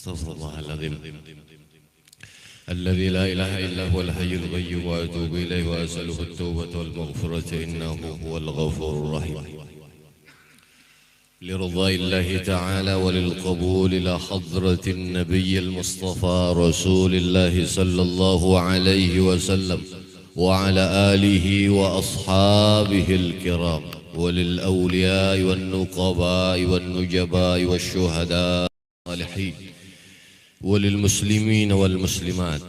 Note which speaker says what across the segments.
Speaker 1: استغفر الله العظيم الذي لا إله إلا هو الحي القيوم وأتوب إليه وأسأله التوبة والمغفرة إنه هو الغفور الرحيم. لرضا الله تعالى وللقبول إلى حضرة النبي المصطفى رسول الله صلى الله عليه وسلم وعلى آله وأصحابه الكرام وللأولياء والنقباء والنجباء والشهداء والصالحين وللمسلمين والمسلمات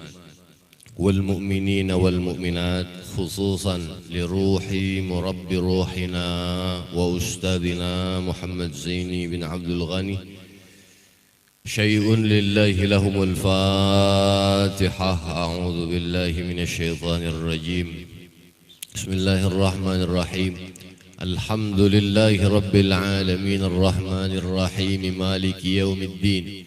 Speaker 1: والمؤمنين والمؤمنات خصوصا لروح مرب روحنا وأستاذنا محمد زيني بن عبد الغني. شيء لله لهم الفاتحة. أعوذ بالله من الشيطان الرجيم. بسم الله الرحمن الرحيم. الحمد لله رب العالمين الرحمن الرحيم مالك يوم الدين.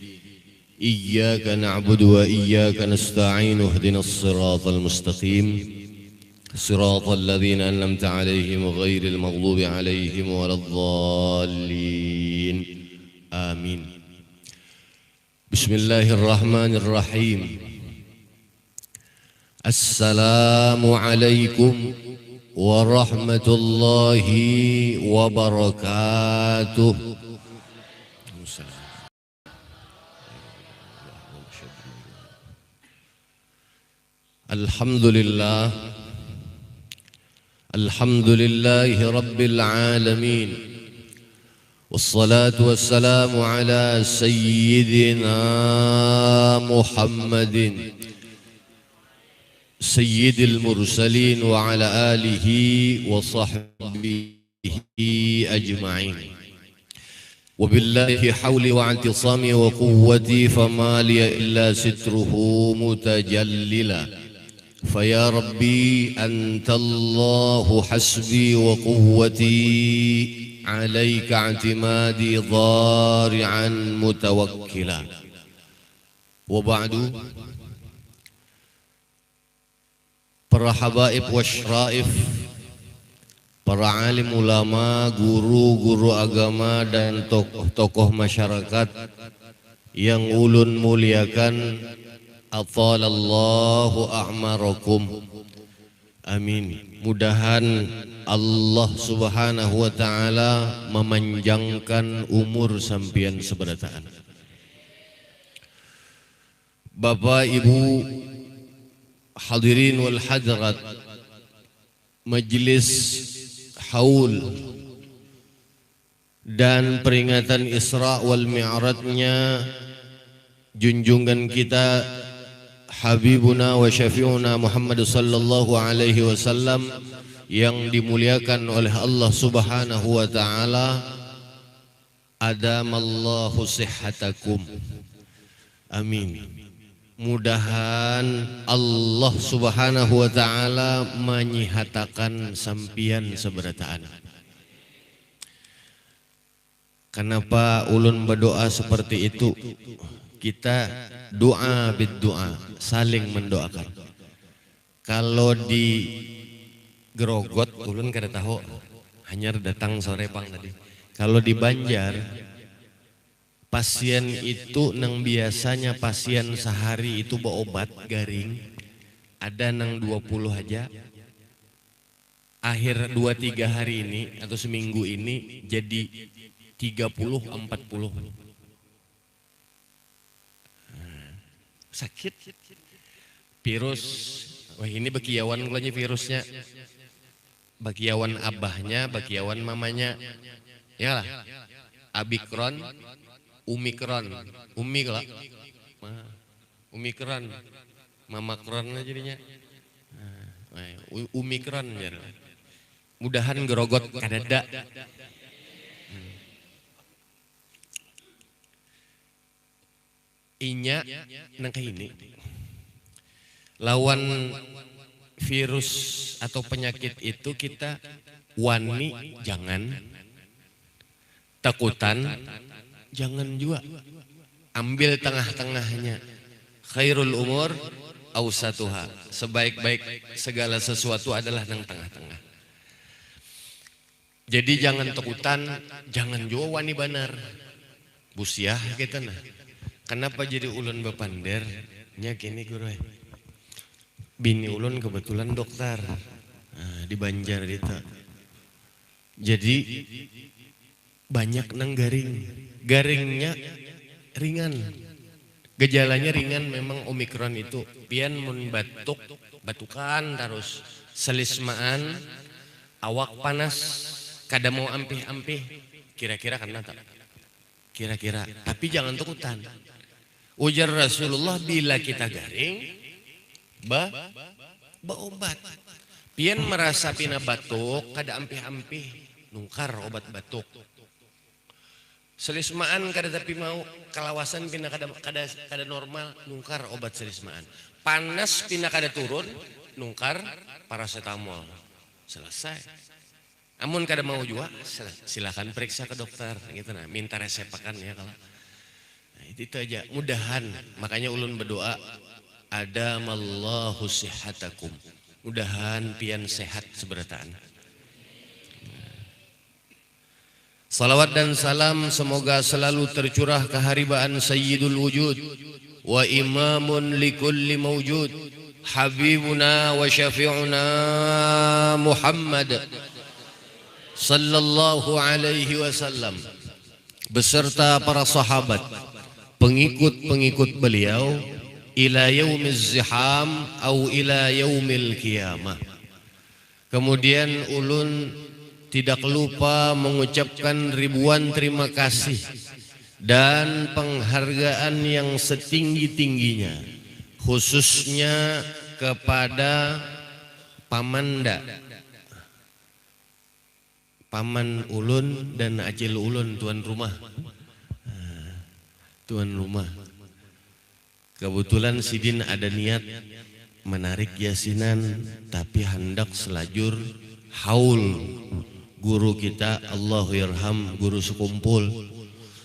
Speaker 1: إياك نعبد وإياك نستعين اهدنا الصراط المستقيم صراط الذين أنعمت عليهم غير المغضوب عليهم ولا الضالين آمين. بسم الله الرحمن الرحيم. السلام عليكم ورحمة الله وبركاته. Alhamdulillah, alhamdulillahi rabbil alamin. Wassalatu wassalamu ala sayyidina Muhammadin sayyidil mursalin wa ala alihi wa sahbihi ajma'in. Wabillahi hawli wa antisami wa quwwati fama liya illa sitruhu mutajallila. فيا ربي أنت الله حسبي وقوتي عليك اعتمادي ضارعا متوكلا. وبعد، para habaib wasyraif, para alim ulama, guru-guru agama dan tokoh-tokoh masyarakat yang ulun muliakan, atalallahu a'marakum. Amin. Mudahan Allah subhanahu wa ta'ala memanjangkan umur sampian seberataan. Bapak Ibu hadirin wal hadirat Majelis Haul dan peringatan Isra wal Mi'rajnya junjungan kita Habibuna wa syafi'una Muhammad sallallahu alaihi wasallam yang dimuliakan oleh Allah subhanahu wa ta'ala. Adamallahu sihhatakum. Amin. Mudahan Allah subhanahu wa ta'ala menyihatakan sampian seberataan. Kenapa ulun berdoa seperti itu? Kita doa bid-doa, saling mendoakan. Kalau di Gerogot, ulun kada tahu, hanya datang sore pang tadi. Kalau di Banjar, pasien itu nang biasanya pasien sehari itu berobat garing, ada nang 20 aja. Akhir 2-3 hari ini atau seminggu ini jadi 30-40. Sakit virus, wah ini bakiawan kulanya virusnya, bakiawan abahnya, bakiawan mamanya, ya lah, abikron, umikron, umik lah, umikron, mamakron jadinya, umikron ya. Mudahan gerogot kadada. Inya nangka ini lawan virus atau penyakit itu kita wani jangan, takutan jangan juga, ambil tengah-tengahnya. Khairul umur awsatuha, sebaik-baik segala sesuatu adalah nang tengah-tengah. Jadi jangan takutan, jangan juga wani banar busiah kita nah. Kenapa jadi ulun bepander? Nya kini guru. Bini ulun kebetulan dokter. Nah, di Banjar itu. Jadi banyak nang garing. Garingnya ringan. Gejalanya ringan memang Omikron itu. Pian mun batuk, batukan terus. Selismaan, awak panas, kada mau ampih-ampih. Kira-kira kena tak? Kira-kira. Tapi jangan takutan. Ujar Rasulullah, bila kita garing, berobat. Pian merasa pina batuk, kada ampih-ampih, nungkar obat batuk. Selismaan kada tapi mau, kalawasan pina kada normal, nungkar obat selismaan. Panas pina kada turun, nungkar paracetamol. Selesai. Amun kada mau juga, silakan periksa ke dokter, gitu nah, minta resepakan ya kalau. Nah, itu aja, mudahan, makanya ulun berdoa, adamallahu sihhatakum. Mudahan pian sehat seberataan. Salawat dan salam semoga selalu tercurah keharibaan Sayyidul Wujud wa imamun likulli mawjud habibuna wa syafi'una Muhammad sallallahu alaihi wasallam beserta para sahabat, pengikut-pengikut beliau ila yaumiz ziham au ila yaumil qiyamah. Kemudian ulun tidak lupa mengucapkan ribuan terima kasih dan penghargaan yang setinggi-tingginya khususnya kepada Pamanda, paman ulun dan acil ulun, tuan rumah. Tuan rumah. Kebetulan Sidin ada niat menarik yasinan tapi hendak selajur haul guru kita Allahuirham guru sekumpul,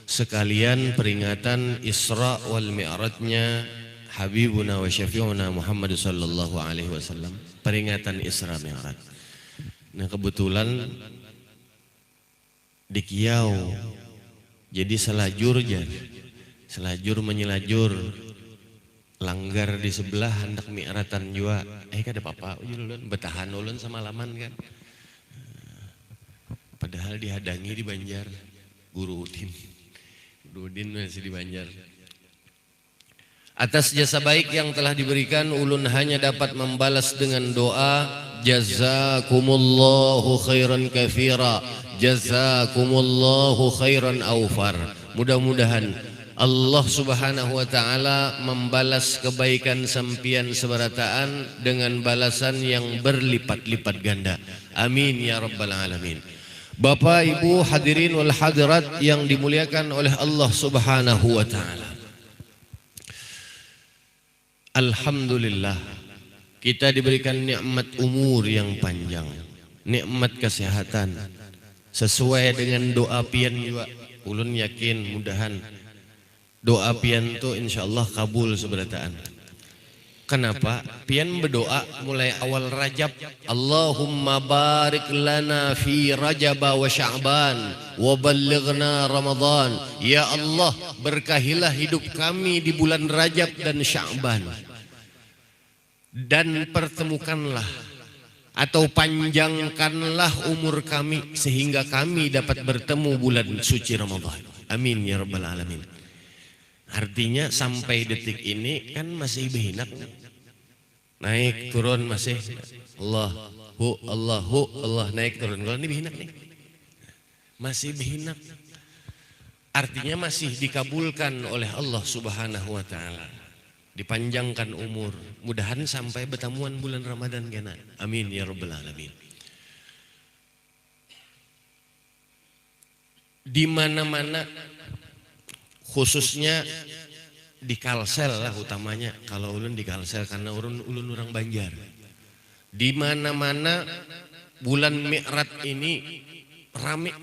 Speaker 1: sekalian peringatan Isra wal Mi'rajnya Habibuna wa Syafi'una Muhammad sallallahu alaihi wasallam, peringatan Isra Mi'raj. Nah kebetulan di Kiau jadi selajur menyelajur langgar di sebelah hendak mi'ratan juga kada apa-apa ulun betahan ulun semalaman kan, padahal dihadangi di Banjar guru Udin masih di Banjar. Atas jasa baik yang telah diberikan ulun hanya dapat membalas dengan doa jazakumullahu khairan katsira, jazakumullahu khairan aufar. Mudah-mudahan Allah subhanahu wa ta'ala membalas kebaikan sampian seberataan dengan balasan yang berlipat-lipat ganda. Amin ya rabbal alamin. Bapak ibu hadirin wal hadirat yang dimuliakan oleh Allah subhanahu wa ta'ala, alhamdulillah kita diberikan nikmat umur yang panjang, nikmat kesehatan, sesuai dengan doa pian juga. Ulun yakin mudahan doa pian tu insyaallah kabul seberataan. Kenapa? Pian berdoa mulai awal Rajab, Allahumma barik lana fi Rajab wa Sya'ban wa ballighna Ramadan. Ya Allah, berkahilah hidup kami di bulan Rajab dan Sya'ban, dan pertemukanlah atau panjangkanlah umur kami sehingga kami dapat bertemu bulan suci Ramadan. Amin ya rabbal alamin. Artinya sampai detik ini kan masih behinak, naik turun masih Allah naik turun. Kalau ini behinak nih, masih behinak. Artinya masih dikabulkan oleh Allah subhanahu wa ta'ala, dipanjangkan umur. Mudahan sampai bertemuan bulan Ramadan kena. Amin ya rabbal alamin. Di mana-mana, khususnya di Kalsel lah utamanya. Kalau ulun di Kalsel karena ulun orang Banjar. Di mana-mana bulan Mi'raj ini rame.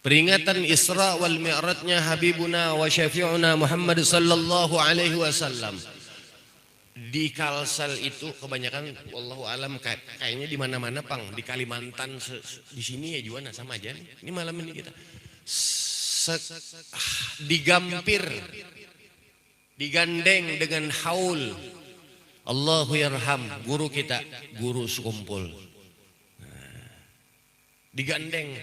Speaker 1: Peringatan Isra wal Mi'rajnya Habibuna wa Syafi'una Muhammad sallallahu alaihi wasallam. Di Kalsel itu kebanyakan wallahu alam kayaknya di mana-mana pang, di Kalimantan di sini ya juga sama aja nih. Ini malam ini kita digampir digandeng dengan haul. Allahu yarham, guru kita, guru sekumpul. Digandeng,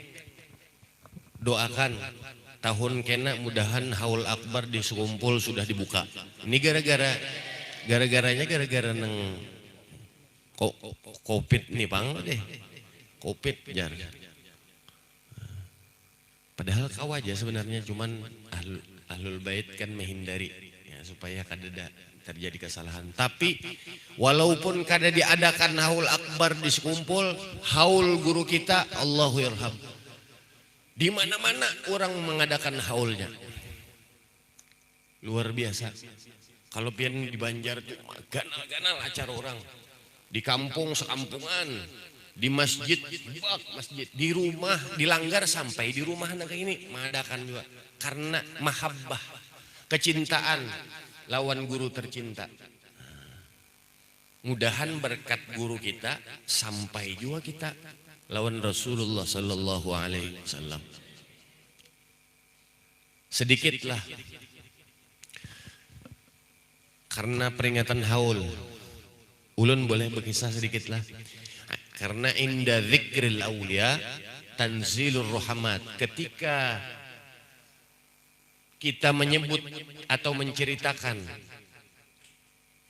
Speaker 1: doakan tahun kena mudahan haul akbar di sekumpul sudah dibuka. Ini gara-garanya gara-gara neng covid nih pang deh, covid jar. Padahal kau aja sebenarnya, cuman ahlul bait kan menghindari ya, supaya kada terjadi kesalahan. Tapi walaupun kada diadakan haul akbar di sekumpul, haul guru kita Allahu yarham. Di mana-mana orang mengadakan haulnya. Luar biasa. Kalau pian di Banjar tuh ganal-ganal acara orang. Di kampung sekampungan, di masjid, di rumah, dilanggar sampai di rumah anak ini mengadakan juga. Karena mahabbah, kecintaan lawan guru tercinta. Mudahan berkat guru kita sampai juga kita lawan Rasulullah sallallahu alaihi wasallam. Sedikitlah karena peringatan haul, ulun boleh berkisah sedikitlah. Karena inda dzikril aulia tanzilur rahmat. Ketika kita menyebut atau menceritakan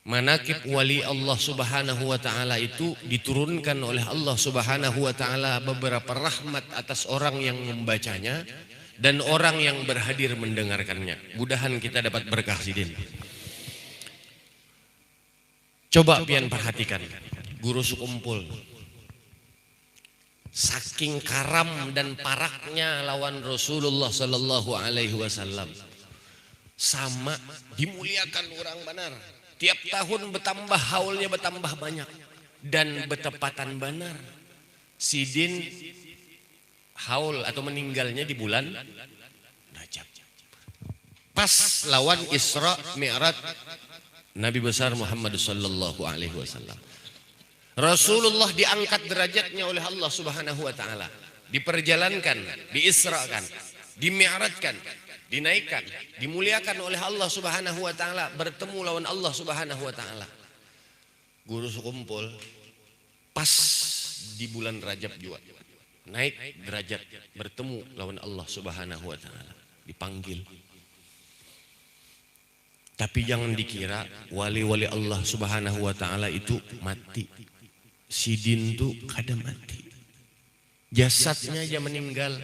Speaker 1: manaqib wali Allah Subhanahu wa taala, itu diturunkan oleh Allah Subhanahu wa taala beberapa rahmat atas orang yang membacanya dan orang yang berhadir mendengarkannya. Mudahan kita dapat berkah sidin. Coba pian perhatikan guru sekumpul. Saking karam dan paraknya lawan Rasulullah sallallahu alaihi wasallam. Sama dimuliakan orang benar. Tiap tahun bertambah haulnya, bertambah banyak. Dan bertepatan benar sidin haul atau meninggalnya di bulan Rajab. Pas lawan Isra Mi'raj Nabi besar Muhammad sallallahu alaihi wasallam. Rasulullah diangkat derajatnya oleh Allah Subhanahu wa taala, diperjalankan, diisrakan, dimi'rajkan, dinaikkan, dimuliakan oleh Allah Subhanahu wa taala, bertemu lawan Allah Subhanahu wa taala. Guru sekumpul pas di bulan Rajab juga naik derajat, bertemu lawan Allah Subhanahu wa taala, dipanggil. Tapi jangan dikira wali-wali Allah Subhanahu wa taala itu mati. Sidin tuh kada mati. Jasadnya aja meninggal.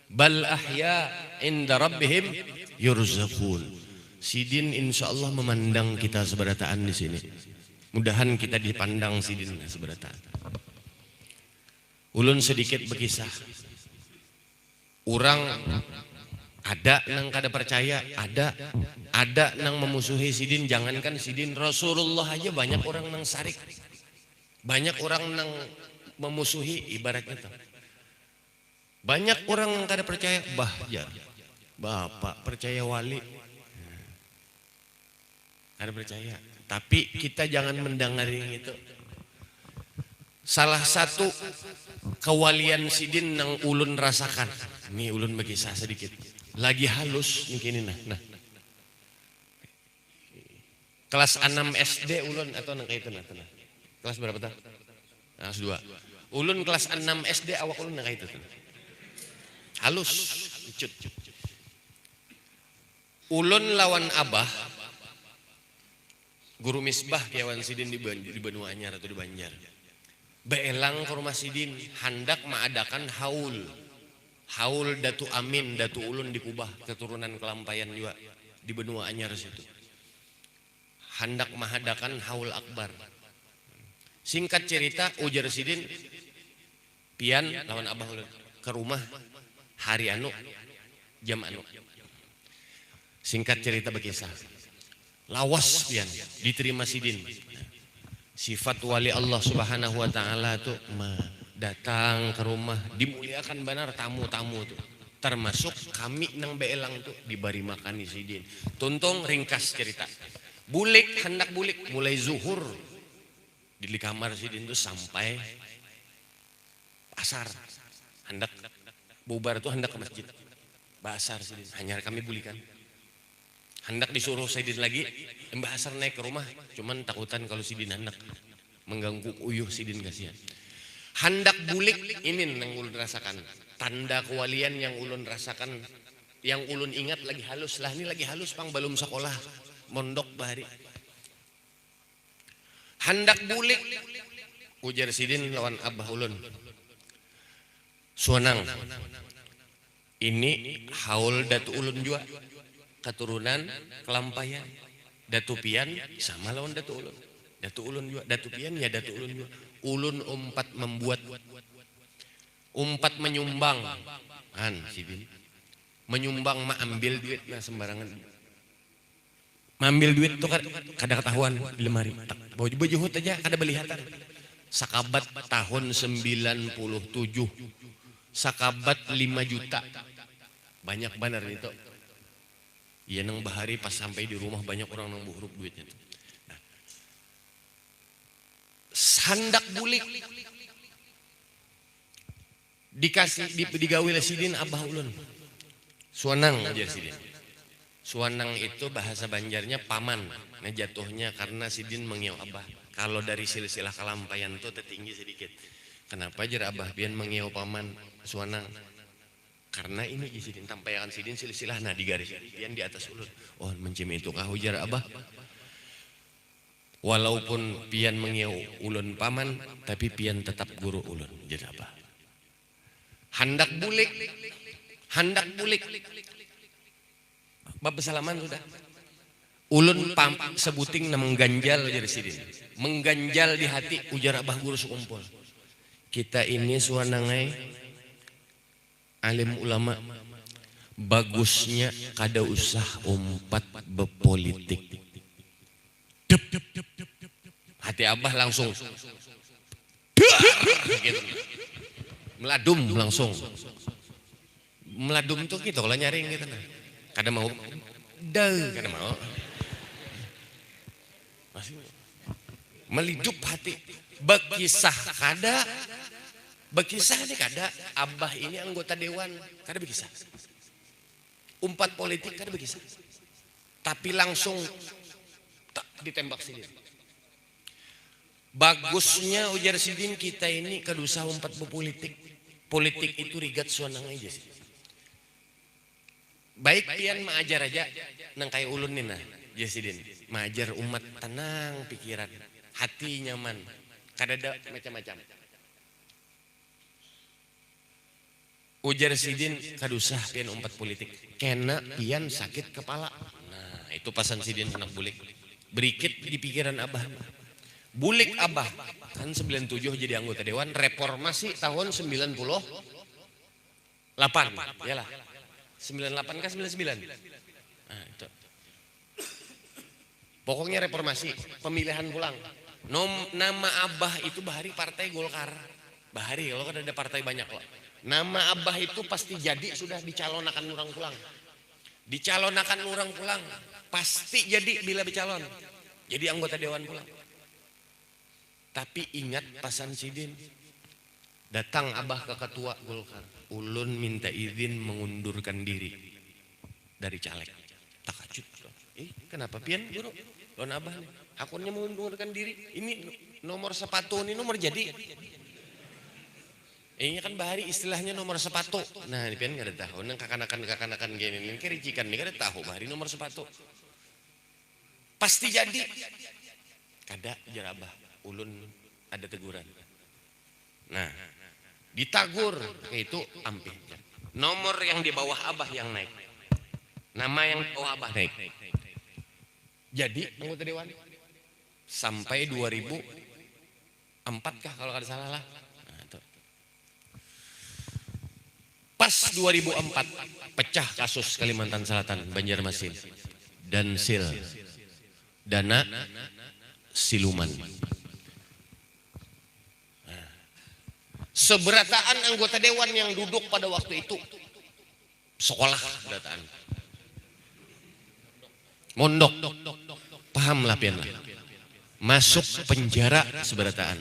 Speaker 1: Bal ahya inda rabbihim yurzaqun. Sidin insyaallah memandang kita seberataan di sini. Mudahan kita dipandang sidin seberataan. Ulun sedikit berkisah. Orang ada nang kada percaya, ada nang memusuhi sidin. Jangankan sidin, Rasulullah aja banyak orang nang sarik, banyak orang nang memusuhi, ibaratnya tuh. Banyak orang yang kada percaya, bahja bapak percaya wali, kada percaya. Tapi kita jangan mendengar yang itu. Salah satu kewalian sidin nang ulun rasakan, ini ulun berkisah sedikit. Lagi halus mungkin ini nah. Kelas 6 SD ulun atau nang kayak itu nah. Kelas berapa tuh? Kelas 2. Ulun kelas 6 SD awak ulun nang kayak itu. Halus, lucut. Ulun lawan abah guru misbah kawan sidin di Benua Anyar atau di Banjar. Beelang ke rumah sidin, hendak mengadakan haul. Haul Datu Amin, Datu Ulun di Kubah, keturunan Kelampayan juga di Benua Anyar situ. Hendak mengadakan haul akbar. Singkat cerita, ujar sidin, pian lawan abah ulun ke rumah hari anu, jam anu. Singkat cerita berkisah. Lawas pian diterima sidin. Sifat wali Allah Subhanahu wa taala tuh datang ke rumah, dimuliakan benar tamu-tamu tuh. Termasuk kami nang beelang tuh diberi makan di sidin. Tuntung ringkas cerita. Bulik, hendak bulik mulai zuhur di kamar sidin tuh sampai asar. Hendak bubar tuh hendak ke masjid. Basar sidin, hanya kami bulikan. Hendak disuruh Sidin lagi, Mbah Asar naik ke rumah, cuman takutan kalau Sidin hendak mengganggu uyuh Sidin kasihan. Hendak bulik ini yang ulun rasakan, tanda kewalian yang ulun rasakan, yang ulun ingat lagi halus lah, ini lagi halus pang belum sekolah, mondok bahari. Hendak bulik, ujar Sidin lawan abah ulun, suanang, ini haul datu ulun jua, keturunan kelampayan, datu pian sama lawan datu ulun. Datu ulun juga, datu pian ya datu ulun juga. Ulun umpat membuat, umpat menyumbang, Sidin, menyumbang mah ambil duit nah sembarangan. Ambil duit tuh kada ketahuan di lemari. Bawa juhut aja kada belihatan. Sakabat tahun 97, sakabat 5 juta, banyak benar itu. Iya nang bahari pas sampai di rumah banyak orang nang buhruk duitnya. Handak bulik dikasih digawe oleh Sidin abah ulun. Suanang aja Sidin. Suanang itu bahasa Banjarnya paman. Nah jatuhnya karena Sidin mengiau abah. Kalau dari silsilah kelampayan itu tertinggi sedikit. Kenapa jar abah pian mengiau paman Suanang? Karena ini Sidin tampayakan Sidin silsilah nah di garis pian di atas ulun. Oh mencim itu kah ujar abah. Walaupun pian mengiau ulun paman, tapi pian tetap guru ulun. Jadi apa? Hendak bulik, hendak bulik. Bab salaman sudah. Ulun sebuting na mengganjal jadi Sidin. Mengganjal di hati ujar abah guru sekumpul. Kita ini suanangai alim ulama. Bagusnya kada usah umpat bepolitik. Hati abah langsung gitu. Meladum langsung. Meladum tuh gitu kalau nyaring gitu nah. Kada mau kada mau. Masih melidup hati. Bekisah kada. Bekisah ini kada. Abah ini anggota dewan kada bekisah. Umpat politik kada bekisah. Tapi langsung ditembak Sidin. Bagusnya ujar Sidin kita ini kadusa umpat berpolitik. Politik itu rigat suanang aja sih. Baik pian maajar aja nang kayak ulun nih nah, ya Sidin. Maajar umat tenang pikiran, hati nyaman, kadada macam-macam. Ujar Sidin kadusah pian umpat politik. Kena pian sakit kepala. Nah itu pasan Sidin hendak bulik. Berikit di pikiran abah. Bulik abah kan 97 jadi anggota dewan, reformasi tahun 98. Yalah. 98 kan 99. Nah, itu. Pokoknya reformasi, pemilihan pulang. Nama abah itu bahari partai Golkar. Bahari kalau kan ada partai banyak loh. Nama abah itu pasti jadi sudah dicalonakan orang pulang. Dicalonakan orang pulang. Pasti jadi bila bercalon. Jadi anggota dewan pulang. Tapi ingat pasan Sidin. Datang abah ke ketua Golkar. Ulun minta izin mengundurkan diri dari caleg. Takajud. Kenapa pian guru? Lon abah nih. Akunnya mengundurkan diri. Ini nomor sepatu ini nomor jadi. Ini kan bahari istilahnya nomor sepatu. Nah ini pian nggak ada tahu. Nang kakanakan gini. Ini kericikan nih nggak ada tahu bahari nomor sepatu. Pasti jadi. Kada jarabah. Ulun ada teguran. Nah, ditagur itu ampih. Nomor yang di bawah abah yang naik. Nama yang di bawah abah naik. Jadi anggota dewan sampai 2004 kah kalau kada salah lah. Nah, itu. Pas 2004 pecah kasus Kalimantan Selatan, Banjarmasin dan Sil. Dana siluman. Seberataan anggota dewan yang duduk pada waktu itu sekolah berataan mondok paham lah pian lah masuk penjara seberataan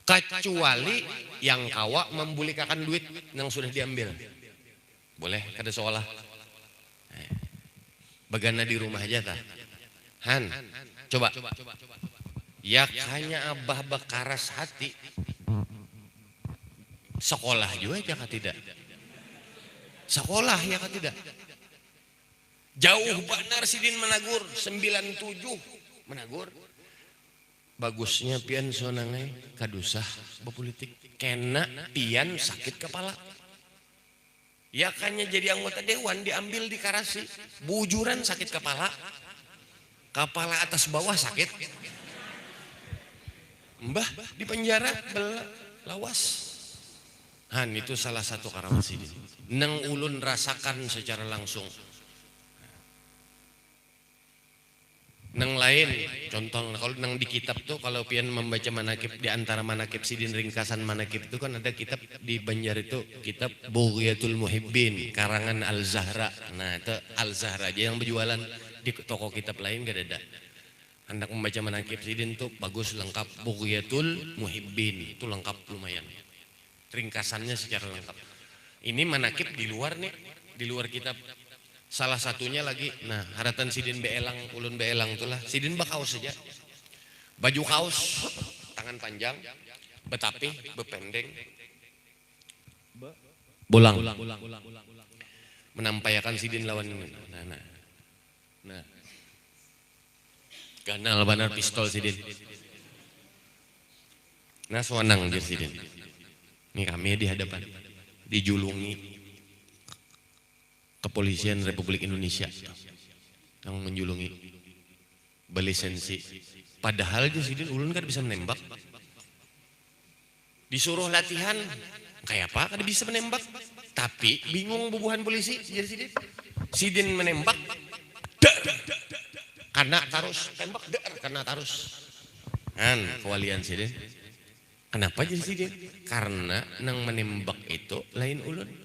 Speaker 1: kecuali yang kawa membulikakan duit yang sudah diambil boleh kada sekolah Bagana di rumah aja tah. Han, coba. Ya hanya abah bakaras hati. Sekolah juga ya tidak. Sekolah ya tidak. Jauh benar sidin menagur 97 menagur. Bagusnya pian sonangai kadusah berpolitik. Kena pian sakit kepala. Ya kanya jadi anggota dewan diambil di Karasi. Bujuran sakit kepala. Kepala atas bawah sakit. Mbah di penjara lawas. Han itu salah satu karamat sidin. Nang ulun rasakan secara langsung. Nang lain, contoh kalau nang di kitab tuh kalau pian membaca manakib di antara manakib sidin ringkasan manakib itu kan ada kitab di Banjar itu kitab Bughyatul Muhibbin karangan Al-Zahra. Nah itu Al-Zahra aja yang berjualan di toko kitab lain gak ada. Hendak membaca manakib sidin tuh bagus lengkap Bughyatul Muhibbin itu lengkap lumayan. Ringkasannya secara lengkap. Ini manakib di luar nih, di luar kitab. Salah satunya lagi, nah haratan sidin beelang, ulun beelang itulah, sidin bakaus saja, baju kaos, tangan panjang, betapih, bependeng, bolang, menampayakan sidin lawan ini, nah, ganal banar pistol sidin, nah suanang dir sidin, ini kami di hadapan, dijulungi. Kepolisian Republik Indonesia yang menjulungi berlisensi. Padahal sidin ulun kan bisa menembak. Disuruh latihan kayak apa kan bisa menembak. Tapi bingung bubuhan polisi jadi sidin. Sidin menembak karena tarus tembak karena tarus. Kan kewalian sidin. Kenapa jadi sidin? Karena nang menembak itu lain ulun.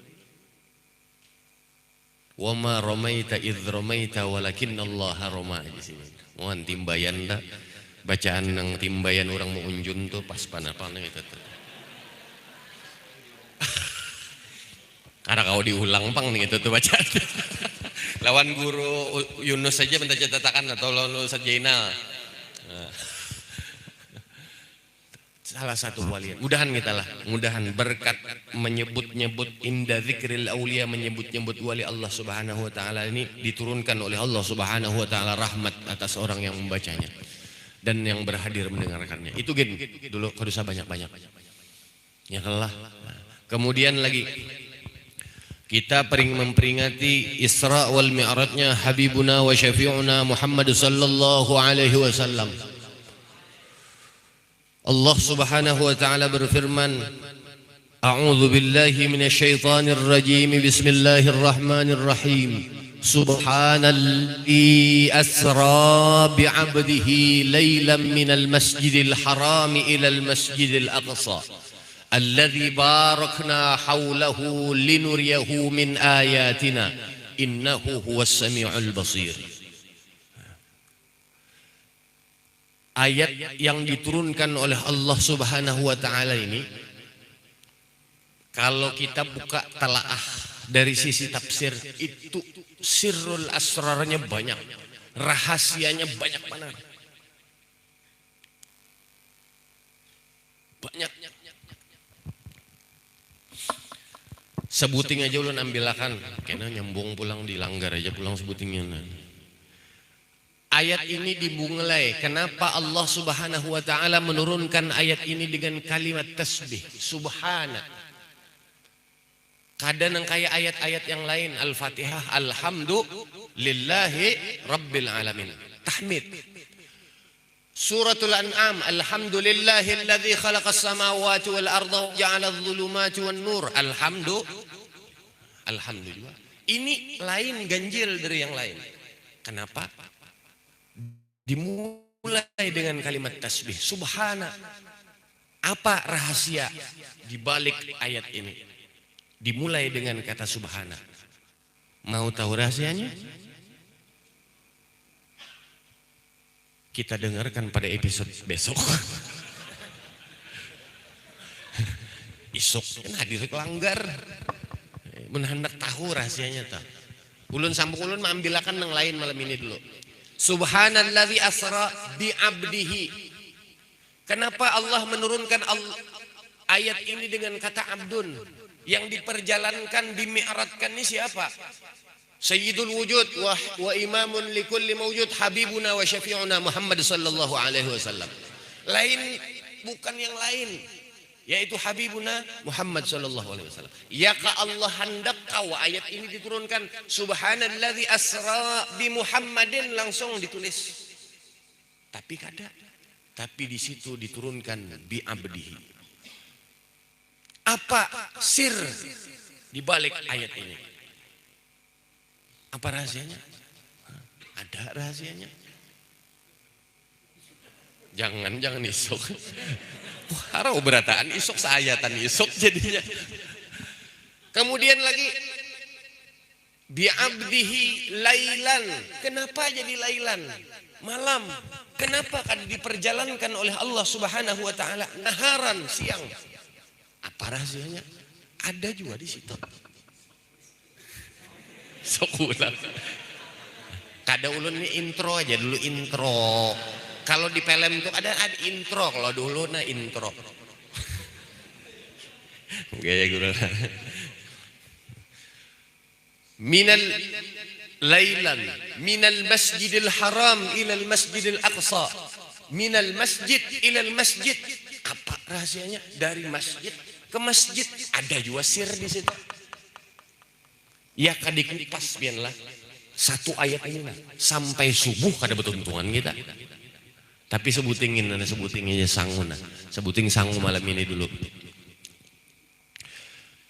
Speaker 1: Wa ma ramaita idh ramaita walakinallaha rama di sini. Mohon timbayan dah. Bacaan nang timbayan orang mau unjun tuh pas panah-panah itu tuh. Karena kau diulang pang nih itu tuh bacaan. Lawan guru Yunus saja minta catatan atau lawan Ustaz Jainal. Salah satu walian. Mudahan kita lah, mudahan berkat menyebut-nyebut inda zikril aulia, menyebut-nyebut wali Allah Subhanahu wa taala ini diturunkan oleh Allah Subhanahu wa taala rahmat atas orang yang membacanya dan yang berhadir mendengarkannya. Itu gin dulu kudu banyak-banyak. Ya Allah. Kemudian lagi kita memperingati Isra wal Mi'rajnya Habibuna wa Syafi'una Muhammad sallallahu alaihi wasallam. Allah Subhanahu wa taala berfirman, A'udzu billahi minasyaitonir rajim. Bismillahirrahmanirrahim. Subhanalladzi asra bi'abdihi lailan minal masjidil haram ilal masjidil aqsa alladzi barakna hawlahu linuriyahu min ayatina innahu huwas samiul basir. Ayat yang diturunkan oleh Allah Subhanahu wa taala ini kalau kita buka talaah dari sisi tafsir itu sirrul asrarnya banyak, rahasianya banyak banget. Banyak. Sebuting aja ulun ambilakan, kena nyambung pulang dilanggar aja pulang sebutingnya. Ayat ini dimulai. Kenapa Allah Subhanahu wa taala menurunkan ayat ini dengan kalimat tasbih, subhana. Kadang kayak ayat-ayat yang lain, Al-Fatihah, alhamdulillahi rabbil alamin. Tahmid. Suratul An'am, alhamdulillahilladzi khalaqas samawati wal arda wa ja'ala adh-dhulumati wan nur. Alhamdulillah. Ini lain ganjil dari yang lain. Kenapa? Dimulai dengan kalimat tasbih, subhana. Apa rahasia di balik ayat ini? Dimulai dengan kata subhana. Mau tahu rahasianya? Kita dengarkan pada episode besok. Isuk kan hadir kelanggar. Menhendak tahu rahasianya tak. Ulun sambung ulun ambilakan yang lain malam ini dulu. Subhanalladzi asra bi abdihi. Kenapa Allah menurunkan ayat ini dengan kata abdun? Yang diperjalankan, dimi'ratkan ini siapa? Sayyidul wujud wa imamun likulli mawjud habibuna wa syafi'una Muhammad sallallahu alaihi wasallam. Lain, bukan yang lain, yaitu habibuna Muhammad sallallahu alaihi wasallam. Ya ka Allah hendak kau ayat ini diturunkan subhanalladzi asra bi Muhammadin, langsung ditulis. Tapi kada. Tapi di situ diturunkan bi abdihi. Apa sir di balik ayat ini? Apa rahasianya? Ada rahasianya. Jangan isok. Harau berataan isok seayatan isok jadinya. Kemudian lagi bi'abdihi lailan. Kenapa jadi lailan? Malam. Kenapa kan diperjalankan oleh Allah Subhanahu wa taala naharan, siang? Apa rahasianya? Ada juga di situ. Sok ulang. Kada ulun ini intro aja dulu, intro. Kalau di film itu ada intro, kalau dulu nah intro. Gaya guru. Minal lailan minal masjidil haram ilal masjidil aqsa. Minal masjid ilal masjid. Apa rahasianya? Dari masjid ke masjid. Ada juga sir di situ. Ya kadik pas biarlah satu ayat ini nah, sampai subuh kada betuntungan kita. Tapi sebutingin aja sangu nah. Sebuting sangu malam ini dulu.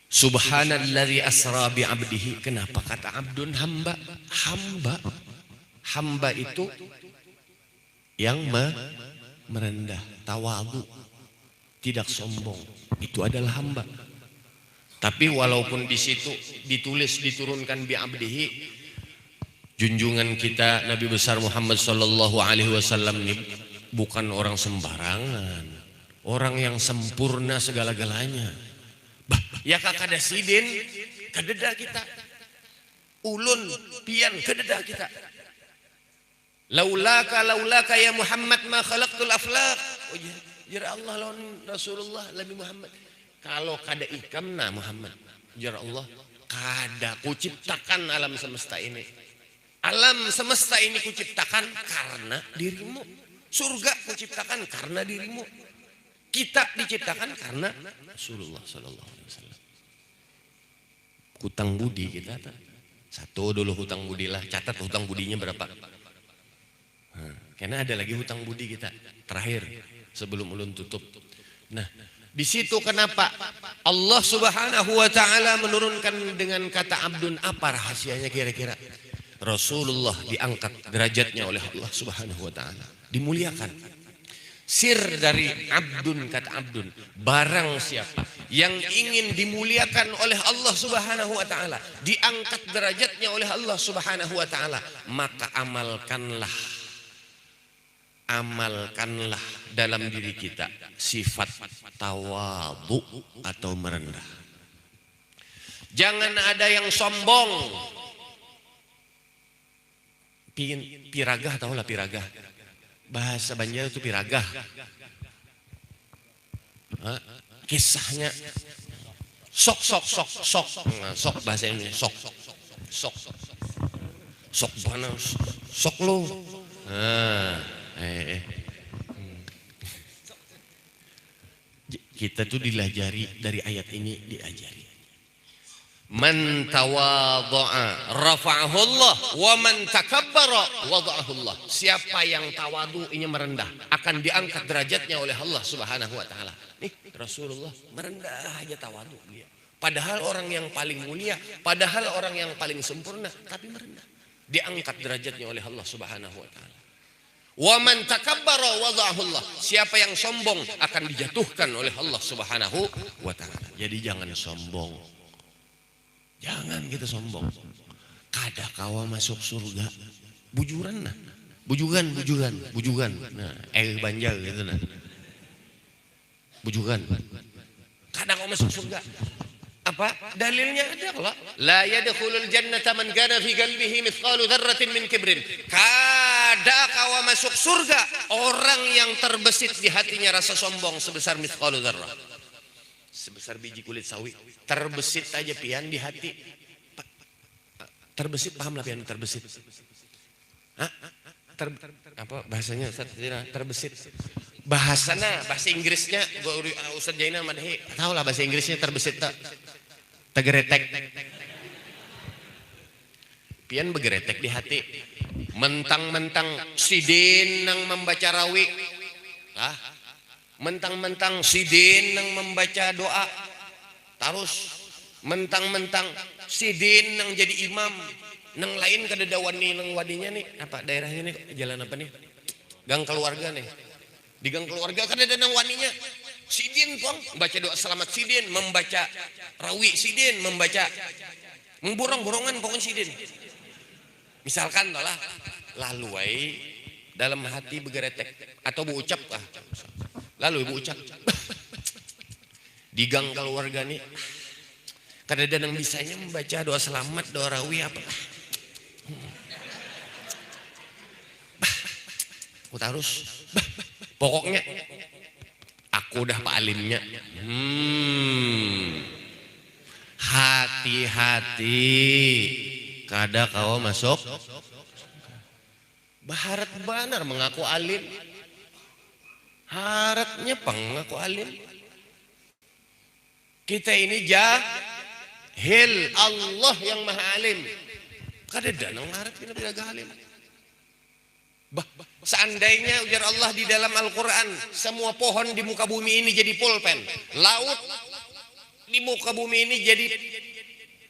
Speaker 1: Subhanalladzi asra bi abdihi. Kenapa kata abdun? Hamba. Hamba itu yang merendah, tawadhu, tidak sombong. Itu adalah hamba. Tapi walaupun di situ ditulis diturunkan bi abdihi, junjungan kita Nabi besar Muhammad sallallahu alaihi wasallam ini bukan orang sembarangan, orang yang sempurna segala-galanya. Bah, ya kakada sidin kededa kita. Ulun pian kededa kita. Laulaka ya Muhammad ma khalaqtul aflaq. Oh ya Allah lawan Rasulullah Nabi Muhammad. Kalau kada ikam na Muhammad, ya Allah, kada kuciptakan alam semesta ini. Alam semesta ini kuciptakan karena dirimu. Surga kuciptakan karena dirimu. Kita diciptakan karena Rasulullah sallallahu alaihi wasallam. Hutang budi kita. Satu dulu hutang budi lah. Catat hutang budinya berapa. Karena ada lagi hutang budi kita. Terakhir sebelum ulun tutup. Nah, di situ kenapa Allah Subhanahu wa taala menurunkan dengan kata abdun? Apa rahasianya kira-kira? Rasulullah diangkat derajatnya oleh Allah Subhanahu wa taala, dimuliakan. Sir dari abdun, kata abdun, barang siapa yang ingin dimuliakan oleh Allah Subhanahu wa taala, diangkat derajatnya oleh Allah Subhanahu wa taala, maka amalkanlah dalam diri kita sifat tawadhu atau merendah. Jangan ada yang sombong. Piragah, tahu lah piragah. Bahasa Banjar itu piragah. Kisahnya sok bahasa ini sok mana sok lo. Kita tuh dilajari dari ayat ini, diajari. Man tawadha'a rafa'ahu Allah wa man takabbara wada'ahu Allah. Siapa yang tawadu, ini merendah, akan diangkat derajatnya oleh Allah Subhanahu wa taala. Nih Rasulullah merendah aja tawadu dia. Padahal orang yang paling mulia, padahal orang yang paling sempurna, tapi merendah. Diangkat derajatnya oleh Allah Subhanahu wa taala. Wa man takabbara wada'ahu Allah. Siapa yang sombong akan dijatuhkan oleh Allah Subhanahu wa taala. Jadi jangan sombong. Jangan kita sombong. Kada kawa masuk surga. Bujuran nah. Bujugan. Nah, Banjar gitu nah. Bujugan. Kada kawa masuk surga. Apa dalilnya? Ada Allah, la yadkhulul jannata man kana fi qalbihi mithqalu dzarratin min kibrin. Kada kawa masuk surga orang yang terbesit di hatinya rasa sombong sebesar mithqalu dzarrah, sebesar biji kulit sawi. Terbesit aja pian di hati. Terbesit, paham lah pian terbesit? Hah? Apa bahasanya Ustaz? Terbesit. Bahasana, bahasa Inggrisnya Ustaz Jainal Madhi tahu lah bahasa Inggrisnya terbesit tak? Tegeretek. Pian begeretek di hati. Mentang-mentang sidin nang membaca rawi. Ah, mentang-mentang sidin nang membaca doa. Terus mentang-mentang sidin nang jadi imam. Nang lain kada ada wani nang wadinya nih. Apa daerahnya nih? Jalan apa nih? Gang keluarga nih. Di gang keluarga kan ada nang waninya. Sidin tuang membaca doa selamat sidin, membaca rawi sidin, membaca memborong-borongan pokoknya sidin. Misalkan lah lalu ai dalam hati begeretek atau berucap lah. Lalu ibu ucap di gang keluarga nih. Kadang nang bisanya membaca doa selamat, doa rawi apa. Aku terus pokoknya aku udah Pak Alimnya. Hati-hati kada kau masuk. Baharat benar mengaku alim. Haratnya pengaku alim. Kita ini jahil, Allah yang maha alim. Kada danang harat kita tidak alim. Seandainya ujar Allah di dalam Al-Quran, semua pohon di muka bumi ini jadi pulpen, laut di muka bumi ini jadi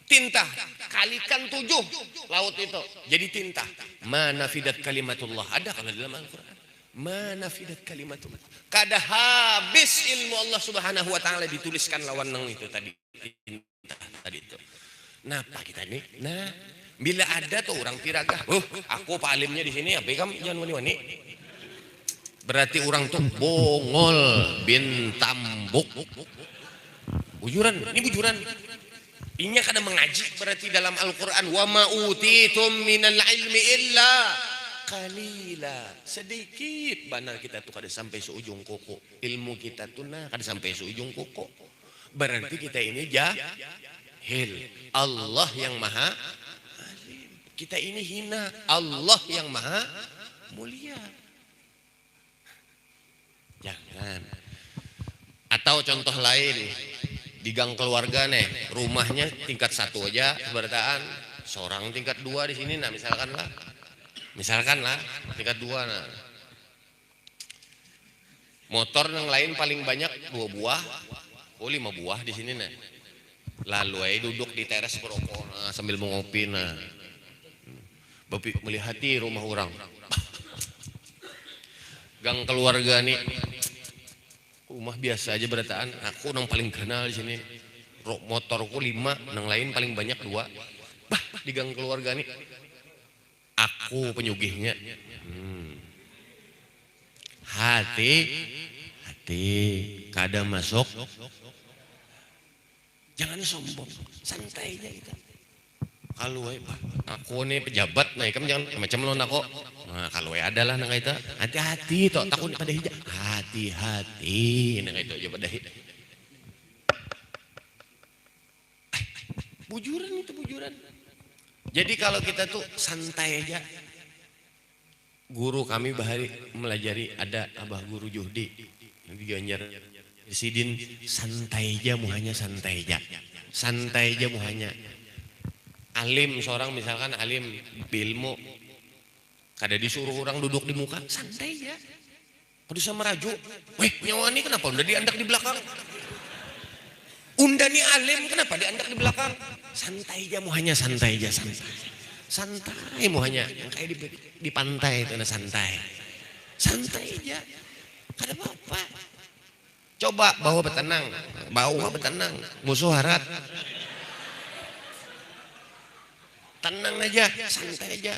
Speaker 1: tinta, kalikan 7 laut itu jadi tinta. Mana fidat kalimatullah, ada kalau dalam Al-Quran. Mana fidat kalimatullah, kada habis ilmu Allah Subhanahu Wa Taala dituliskan lawan nang itu tadi tinta tadi itu. Napa kita ini? Nah, bila ada tuh orang piragah, aku Pak Alimnya di sini, apa kamu jangan wani-wani. Berarti orang tuh bongol bin tambuk. Bujuran, ini bujuran. Ini kada mengaji berarti dalam Al-Quran. Wa ma utitum minal ilmi illa qalila. Sedikit benar kita tuh kada sampai seujung kuku. Ilmu kita tuh kada sampai seujung kuku. Berarti kita ini jahil. Allah yang maha kita ini hina, Allah yang maha mulia. Jangan. Atau contoh lain, di gang keluarga nih, rumahnya tingkat 1 aja berataan, seorang tingkat 2 di sini. Nah misalkan lah tingkat 2. Nah motor yang lain paling banyak 2 buah, 5 buah di sini. Nah lalu duduk di teras berokok sambil mengopi. Nah Bapak melihati rumah orang. Gang keluarga nih, rumah biasa aja berataan. Aku nang paling kenal di sini. Motorku 5, nang lain paling banyak 2. Di gang keluarga nih, aku penyugihnya. Hati, kada masuk. Jangan sombong, santai aja kita. Kalau aku nih pejabat, nah kamu jangan macam lo nako. Nah kalau adalah nang itu, hati-hati toh takut pada hijab. Hati-hati nang itu aja pada hijab. Bujuran itu bujuran. Jadi kalau kita tuh santai aja. Guru kami bahari melajari, ada Abah Guru Juhdi di Ganjar Sidin, santai aja muhanya, santai aja muhanya. Alim seorang misalkan alim ilmu, kada disuruh orang duduk di muka, santai ya. Kalau bisa merajuk, nyawa ini kenapa udah diandak di belakang? Unda nih alim kenapa diandak di belakang? Santai aja muhanya, santai muhanya. Yang kayak di pantai itu santai aja, kada apa-apa. Coba bawa betenang, musuh harat. Tenang aja, santai aja.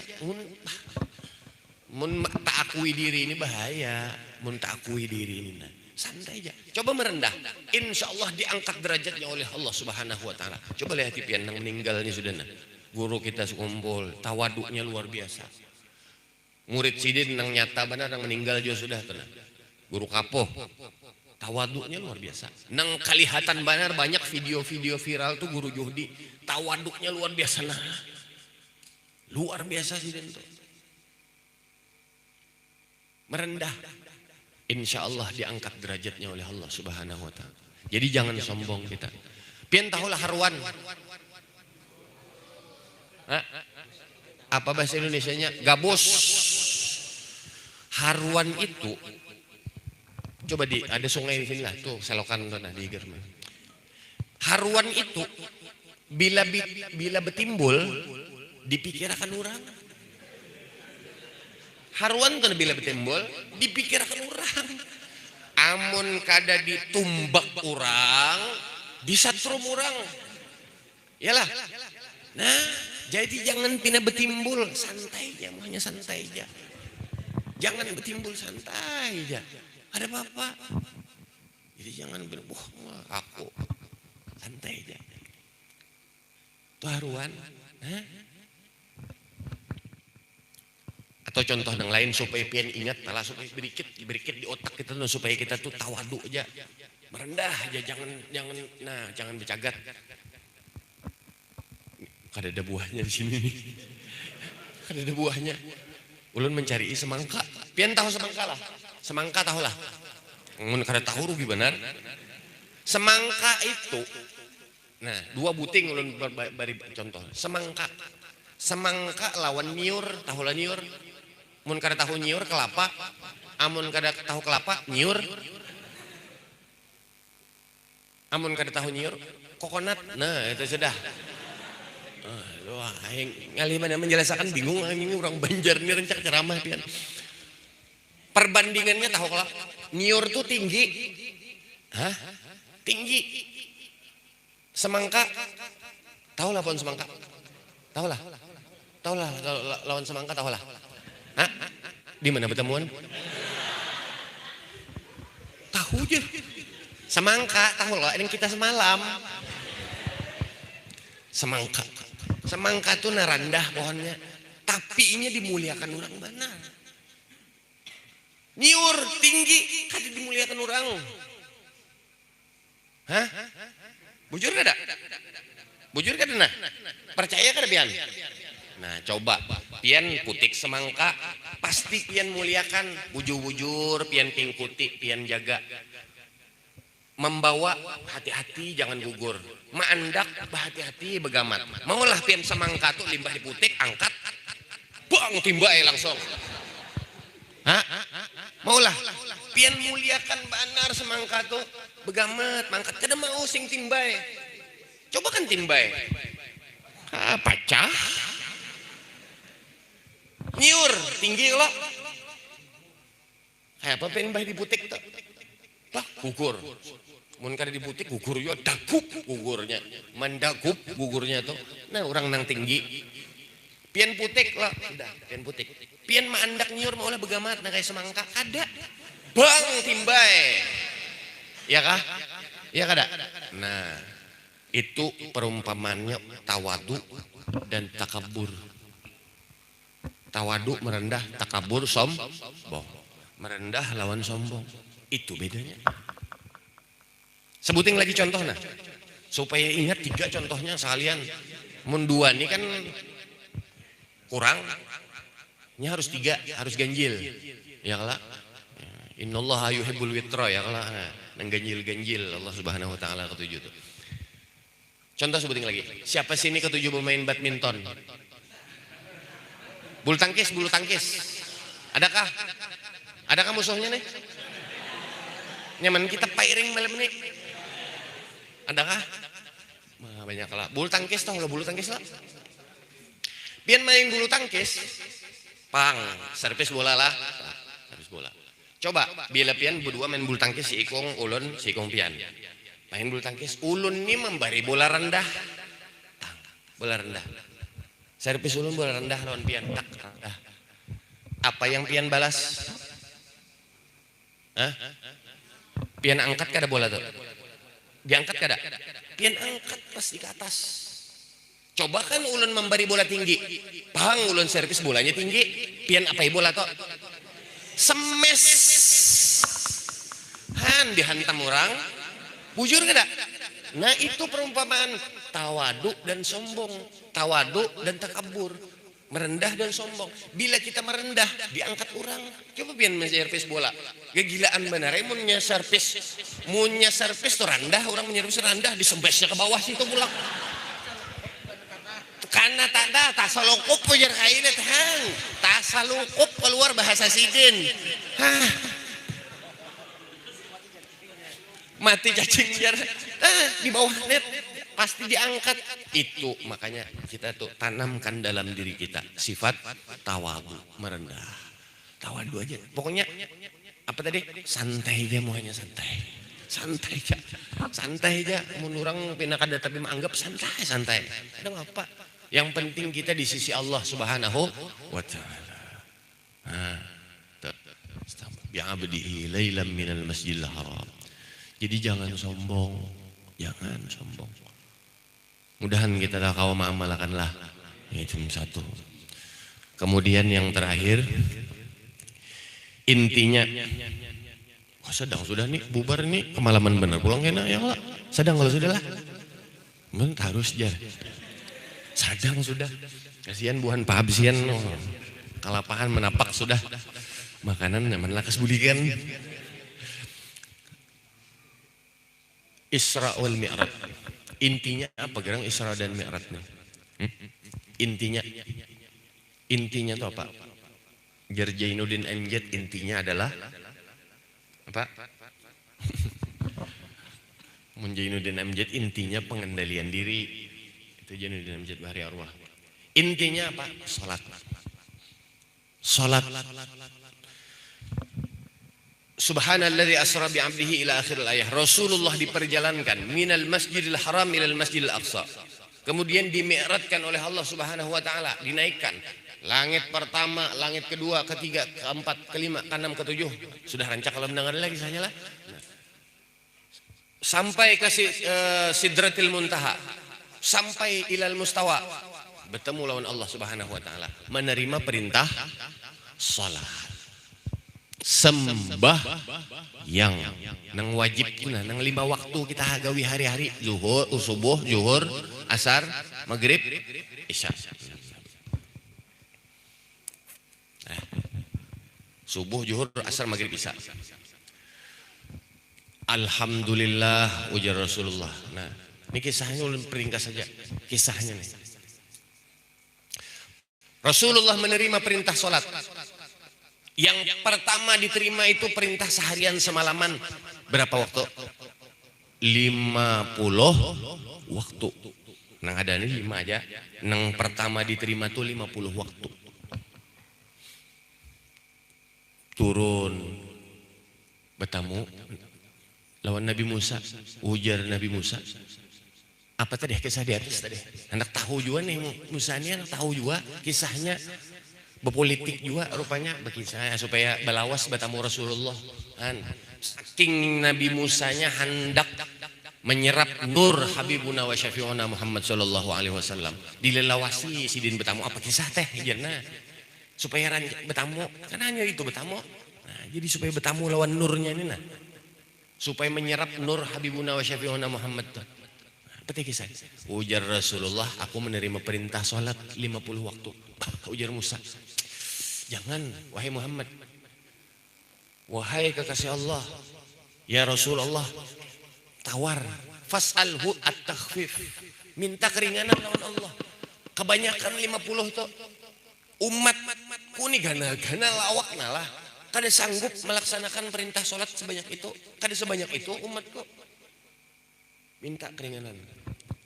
Speaker 1: Mun tak akui diri ini bahaya. Mun tak akui diri ini. Santai aja. Coba merendah. Insya Allah diangkat derajatnya oleh Allah Subhanahu Wa Taala. Coba lihat pian yang meninggalnya sudah. Guru kita sekumpul, tawaduknya luar biasa. Murid sidin nang nyata benar yang meninggal juga sudah tenang. Guru kapoh, tawaduknya luar biasa. Nang kelihatan benar banyak video-video viral tuh guru Juhdi, tawaduknya luar biasa nah. Luar biasa sidin tuh. Merendah. Insya Allah diangkat derajatnya oleh Allah Subhanahu Wa Taala. Jadi jangan sombong kita. Pian tahulah haruan. Hah? Apa bahasa Indonesianya? Gabus. Haruan itu, coba ada sungai di sini lah, tuh selokan tuh nah di German. Haruan itu bila betimbul dipikirkan orang. Haruan tuh bila betimbul dipikirkan orang. Amun kada ditumbak orang, disatrum orang. Yalah. Nah, jadi jangan pindah betimbul, santai aja, maunya santai aja. Jangan betimbul, santai aja. Ada apa-apa. Jadi jangan bilang, wah aku santai aja. Itu haruan. Hah? Atau contoh yang lain supaya pian ingat, malah supaya berikit di otak kita tuh, supaya kita tuh tawadu aja, merendah aja, jangan bercagat. Kada ada buahnya di sini nih. Kada ada buahnya. Ulun mencari semangka. Pian tahu semangka lah. Semangka tahu lah. Mun kada tahu rugi benar. Semangka itu, nah 2 buting ulun bari contoh. Semangka lawan niur, tahu lah niur. Mun kada tahu nyiur kelapa, amun kada tahu kelapa nyiur, amun kada tahu nyiur kokonat. Nah itu sudah. Wah, ngali mana menjelaskan bingung ini orang Banjar ini rencak ceramah pian. Perbandingannya tahu kelapa, nyiur tuh tinggi, hah? Tinggi. Semangka, tahu lah pohon semangka, tahu lah lawan semangka tahu lah. Hah? Di mana pertemuan? Tahu aja. Semangka, tahu loh, yang kita semalam. Semangka tuh narandah pohonnya, tapi ini dimuliakan orang benar. Nyiur tinggi, kada dimuliakan orang. Hah? Bujur kada? Bujur kada nah? Percaya kada pian? Nah coba pian putik semangka, pasti pian muliakan, bujur-bujur, pian pingkuti, pian jaga. Membawa hati-hati jangan gugur. Maandak berhati-hati begamat. Maulah pian semangka tuh limbah diputik, angkat, bang timbai langsung. Hah? Maulah pian muliakan benar semangka tuh begamat, mangkat kada mau sing timbai. Coba kan timbai. Pacah. Nyiur tinggi lo. Kayak apa pian bah diputik tuh? Bah gugur. Mun kada diputik gugur yo dagup gugurnya. Mendagup gugurnya tuh. Nah orang nang tinggi. Pian putik lah, udah pian putik. Pian maandak nyiur maulah begamat nah kayak semangka ada. Bang timbai. Ya kah? Ya kada? Nah, itu perumpamannya tawadu dan takabur. Tawadu merendah, takabur sombong. Merendah lawan sombong. Itu bedanya. Sebutin lagi contoh nah. Supaya ingat 3 contohnya sekalian. Mun 2 ini kan kurang. Ini harus 3, harus ganjil. Ya kalah. Innallaha yuhibbul witra ya kalah. Nang ganjil-ganjil Allah Subhanahu wa taala ketujuh tuh. Contoh sebutin lagi. Siapa sini ketujuh bermain badminton? Bulu tangkis. Adakah? Adakah musuhnya nih? Nyaman kita pairing malam ini. Adakah? Banyak lah. Bulu tangkis tahu lah bulu tangkis lah. Pian main bulu tangkis, pang, servis bola lah. Servis bola. Coba bila pian berdua main bulu tangkis si Ikong, ulun, si Ikong pian. Main bulu tangkis, ulun ini memberi bola rendah. Bola rendah. Servis ulun bola rendah lawan pian, tak rendah. Apa yang pian balas? Hah? Pian angkat kada bola tuh. Diangkat kada? Pian angkat pasti ke atas. Coba kan ulun memberi bola tinggi. Pang ulun servis bolanya tinggi. Pian apai bola tuh? Semes. Han dihantam orang. Bujur kada? Nah itu perumpamaan tawadu dan sombong. Tawadu dan takabur. Merendah dan sombong. Bila kita merendah, diangkat orang. Coba pian menservis bola. Kegilaan benar. Munnya servis tuh rendah, orang menyervis rendah, disembesnya ke bawah situ pulang. Karena tanda tasalukup pujar kainnya hang. Tasalukup keluar bahasa sidin. Hah. Mati cacing jar. Di bawah net. Pasti diangkat. Itu makanya kita tuh tanamkan dalam diri kita sifat tawadu, merendah. Tawadu aja. Pokoknya apa tadi? Santai aja, muanya santai. Santai aja. Santai aja. Mun orang pindah kada tapi menganggap santai. Ada apa? Yang penting kita di sisi Allah Subhanahu wa taala. Ya abdi lailam minal masjidil haram. Jadi jangan sombong. Jangan sombong. Mudahan kita kau mengamalkanlah. Itu satu. Kemudian yang terakhir, intinya, sedang sudah nih bubar nih kemalaman bener pulang kena ya lah. Sedang kalau sudah lah, harus jar. Sedang sudah. Kasihan buhan pahabsian, kalapahan menapak sudah. Makanan nyaman lakas budikan. Isra wal Mi'raj. Intinya apa gerang Isra dan Mi'raj nih? Intinya itu apa? Jainuddin Amjad intinya adalah apa? Jainuddin Amjad intinya pengendalian diri. Itu Jainuddin Amjad Bahri Arwah. Intinya apa? Salat. Subhanalladzi asra bi 'abdihi ila akhir ayah. Rasulullah diperjalankan minal masjidil haram ilal masjidil aqsa. Kemudian dimi'rajkan oleh Allah Subhanahu wa taala, dinaikkan. Langit pertama, langit kedua, ketiga, keempat, kelima, keenam, ketujuh. Sudah rancak kalau mendengar lagi saja lah. Sampai ke Sidratil Muntaha. Sampai ilal mustawa. Bertemu lawan Allah Subhanahu wa taala, menerima perintah salat. Sembah yang nang wajib kuna nang 5 waktu kita gawi hari-hari zuhur, subuh, zuhur, asar, maghrib, isya. Subuh, zuhur, asar, maghrib, isya. Alhamdulillah ujar Rasulullah. Nah, ini kisahnya ulun peringkas saja. Kisahnya nih. Rasulullah menerima perintah salat. Yang pertama diterima itu perintah seharian semalaman. Berapa waktu? 50 waktu. Nang ada ini 5 aja. Nang pertama diterima tuh 50 waktu. Turun bertamu lawan Nabi Musa. Ujar Nabi Musa. Apa tadi kisah di atas tadi? Anak tahu juga nih Musa ini, anak tahu juga kisahnya. Berpolitik juga rupanya bagi saya supaya balawas bertamu Rasulullah. Saking Nabi Musanya hendak menyerap nur Habibuna wa Syafi'una Muhammad sallallahu alaihi wasallam. Dilelawasi sidin bertamu apa kisah teh hijrna supaya bertamu kan hanya itu bertamu. Nah, jadi supaya bertamu lawan nurnya ini nah. Supaya menyerap nur Habibuna wa Syafi'una Muhammad. Apa teh kisah? Ujar Rasulullah, aku menerima perintah salat 50 waktu. Ujar Musa, jangan wahai Muhammad, wahai kekasih Allah, ya Rasulullah, tawar, fas'alhu at-takhfif, minta keringanan lawan Allah. Kebanyakan 50 tuh umat kuni gana lawak nalah, kada sanggup melaksanakan perintah sholat sebanyak itu, kada sebanyak itu umatku. Minta keringanan.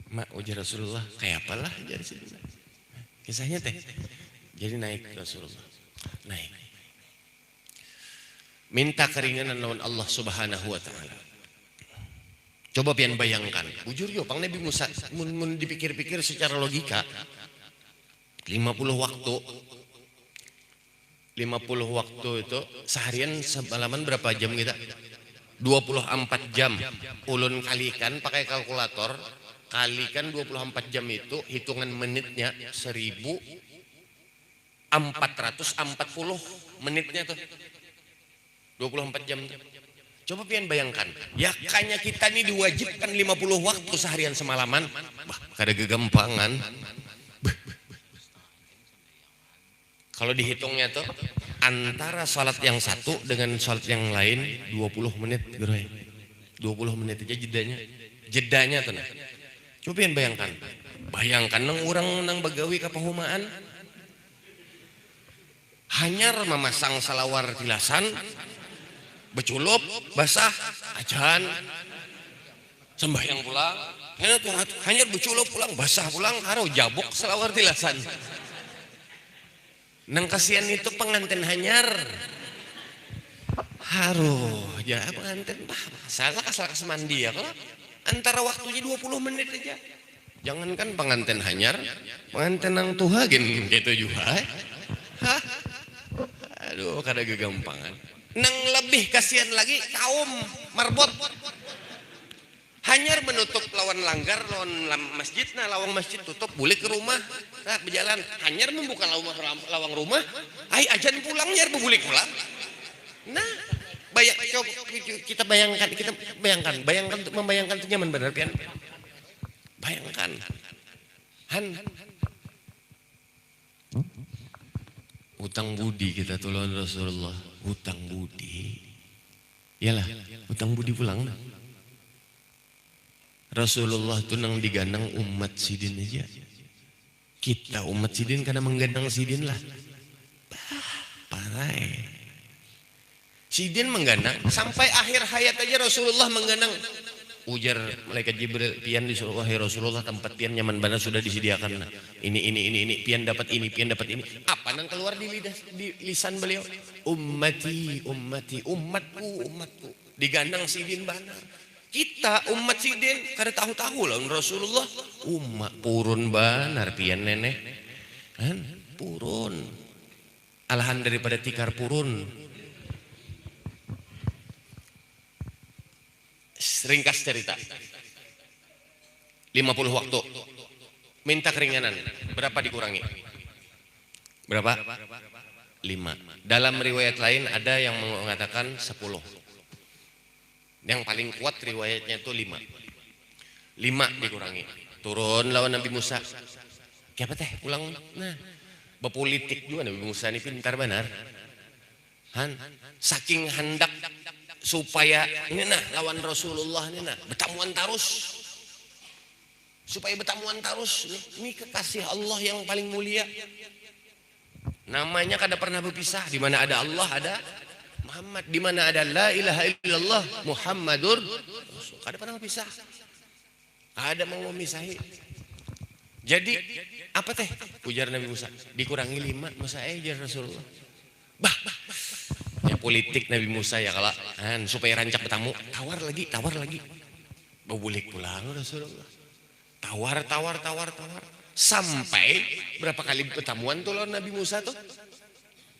Speaker 1: Mak ujar Rasulullah, kayak apalah jadi sini. Kisahnya teh. Jadi naik Rasulullah. Naik. Minta keringanan lawan Allah Subhanahu wa taala. Coba pian bayangkan. Bujur yo pang Nabi Musa mun dipikir-pikir secara logika 50 waktu. 50 waktu itu seharian semalaman berapa jam kita? 24 jam. Ulun kalikan pakai kalkulator, kalikan 24 jam itu hitungan menitnya 1440 menitnya tuh. 24 jam. Coba pian bayangkan, ya kayaknya kita nih diwajibkan 50 waktu seharian semalaman. Bah, kada gegampangan. Kalau dihitungnya tuh antara sholat yang satu dengan sholat yang lain 20 menit, 20 menit aja jedanya tuh. Coba yang bayangkan nang orang nang begawi kapahumaan hanyar memasang salawar tilasan, beculup, basah, ajan, sembahyang pulang, hanyar beculup pulang, basah pulang, karo jabok salawar tilasan. Nang kasihan itu pengantin hanyar. Haruh, ya pengantin salah mandi ya kalau antara waktunya 20 menit aja. Jangankan pengantin hanyar, pengantin nang tuha gitu juga. Hah? Aduh, kada gegampangan. Nang lebih kasihan lagi kaum marbot. Hanyar menutup lawan langgar, lawan masjid, nah lawang masjid tutup, boleh ke rumah, nah berjalan. Hanyar membuka lawang rumah, ay ajan pulang, nyar boleh pulang. Nah, kita membayangkan itu nyaman benar pian. Bayangkan, hutang budi kita tolong Rasulullah, hutang budi, iyalah, hutang budi pulang. Rasulullah itu nang digandang umat sidin aja. Kita umat sidin karena menggandang sidin lah. Parah. Sidin menggandang sampai akhir hayat aja Rasulullah menggandang. Ujar malaikat Jibril, pian disuruh wahai Rasulullah tempat pian nyaman benar sudah disediakan. Ini pian dapat ini, pian dapat ini. Apa nang keluar di lisan beliau? Ummati, umatku. Digandang sidin benar. Kita umat sidin kada tahu-tahu lah Rasulullah umat purun banar pian nenek kan purun alahan daripada tikar purun. Ringkas cerita 50 waktu minta keringanan berapa dikurangi berapa 5. Dalam riwayat lain ada yang mengatakan 10. Yang paling kuat riwayatnya itu 5 dikurangi. Turun lawan Nabi Musa. Kenapa teh pulang? Nah, berpolitik juga Nabi Musa ini pintar benar. Saking hendak supaya ini nah lawan Rasulullah ini nah betamuan tarus. Supaya betamuan tarus ini kekasih Allah yang paling mulia. Namanya kada pernah berpisah. Di mana ada Allah ada Muhammad, di mana ada la ilaha illallah Muhammadur Rasul. Kada pernah pisah. Ada mau memisahi. Jadi apa teh? Ujar Nabi Musa. Dikurangi 5 masa aja Rasulullah. Bah. Ya politik Nabi Musa ya kalau supaya rancak bertamu, tawar lagi. Boleh pulang Rasulullah. Tawar. Sampai berapa kali pertemuan tuh lawan Nabi Musa tuh?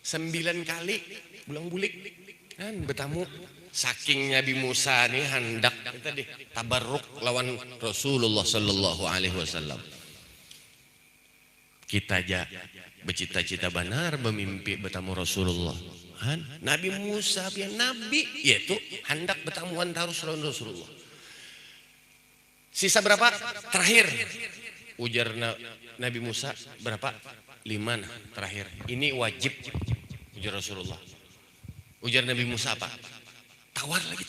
Speaker 1: 9 kali. Bulang-bulik kan bertamu saking Nabi Musa nih hendak tadi tabarruk lawan Rasulullah sallallahu alaihi wasallam. Kita aja bercita-cita benar memimpi bertamu Rasulullah. Nabi Musa pian nabi yaitu hendak bertamuan tarus lawan Rasulullah. Sisa berapa? Terakhir. Ujar Nabi Musa berapa? 5 terakhir. Ini wajib ujar Rasulullah. Ujar Nabi Musa apa? Tawar lagi.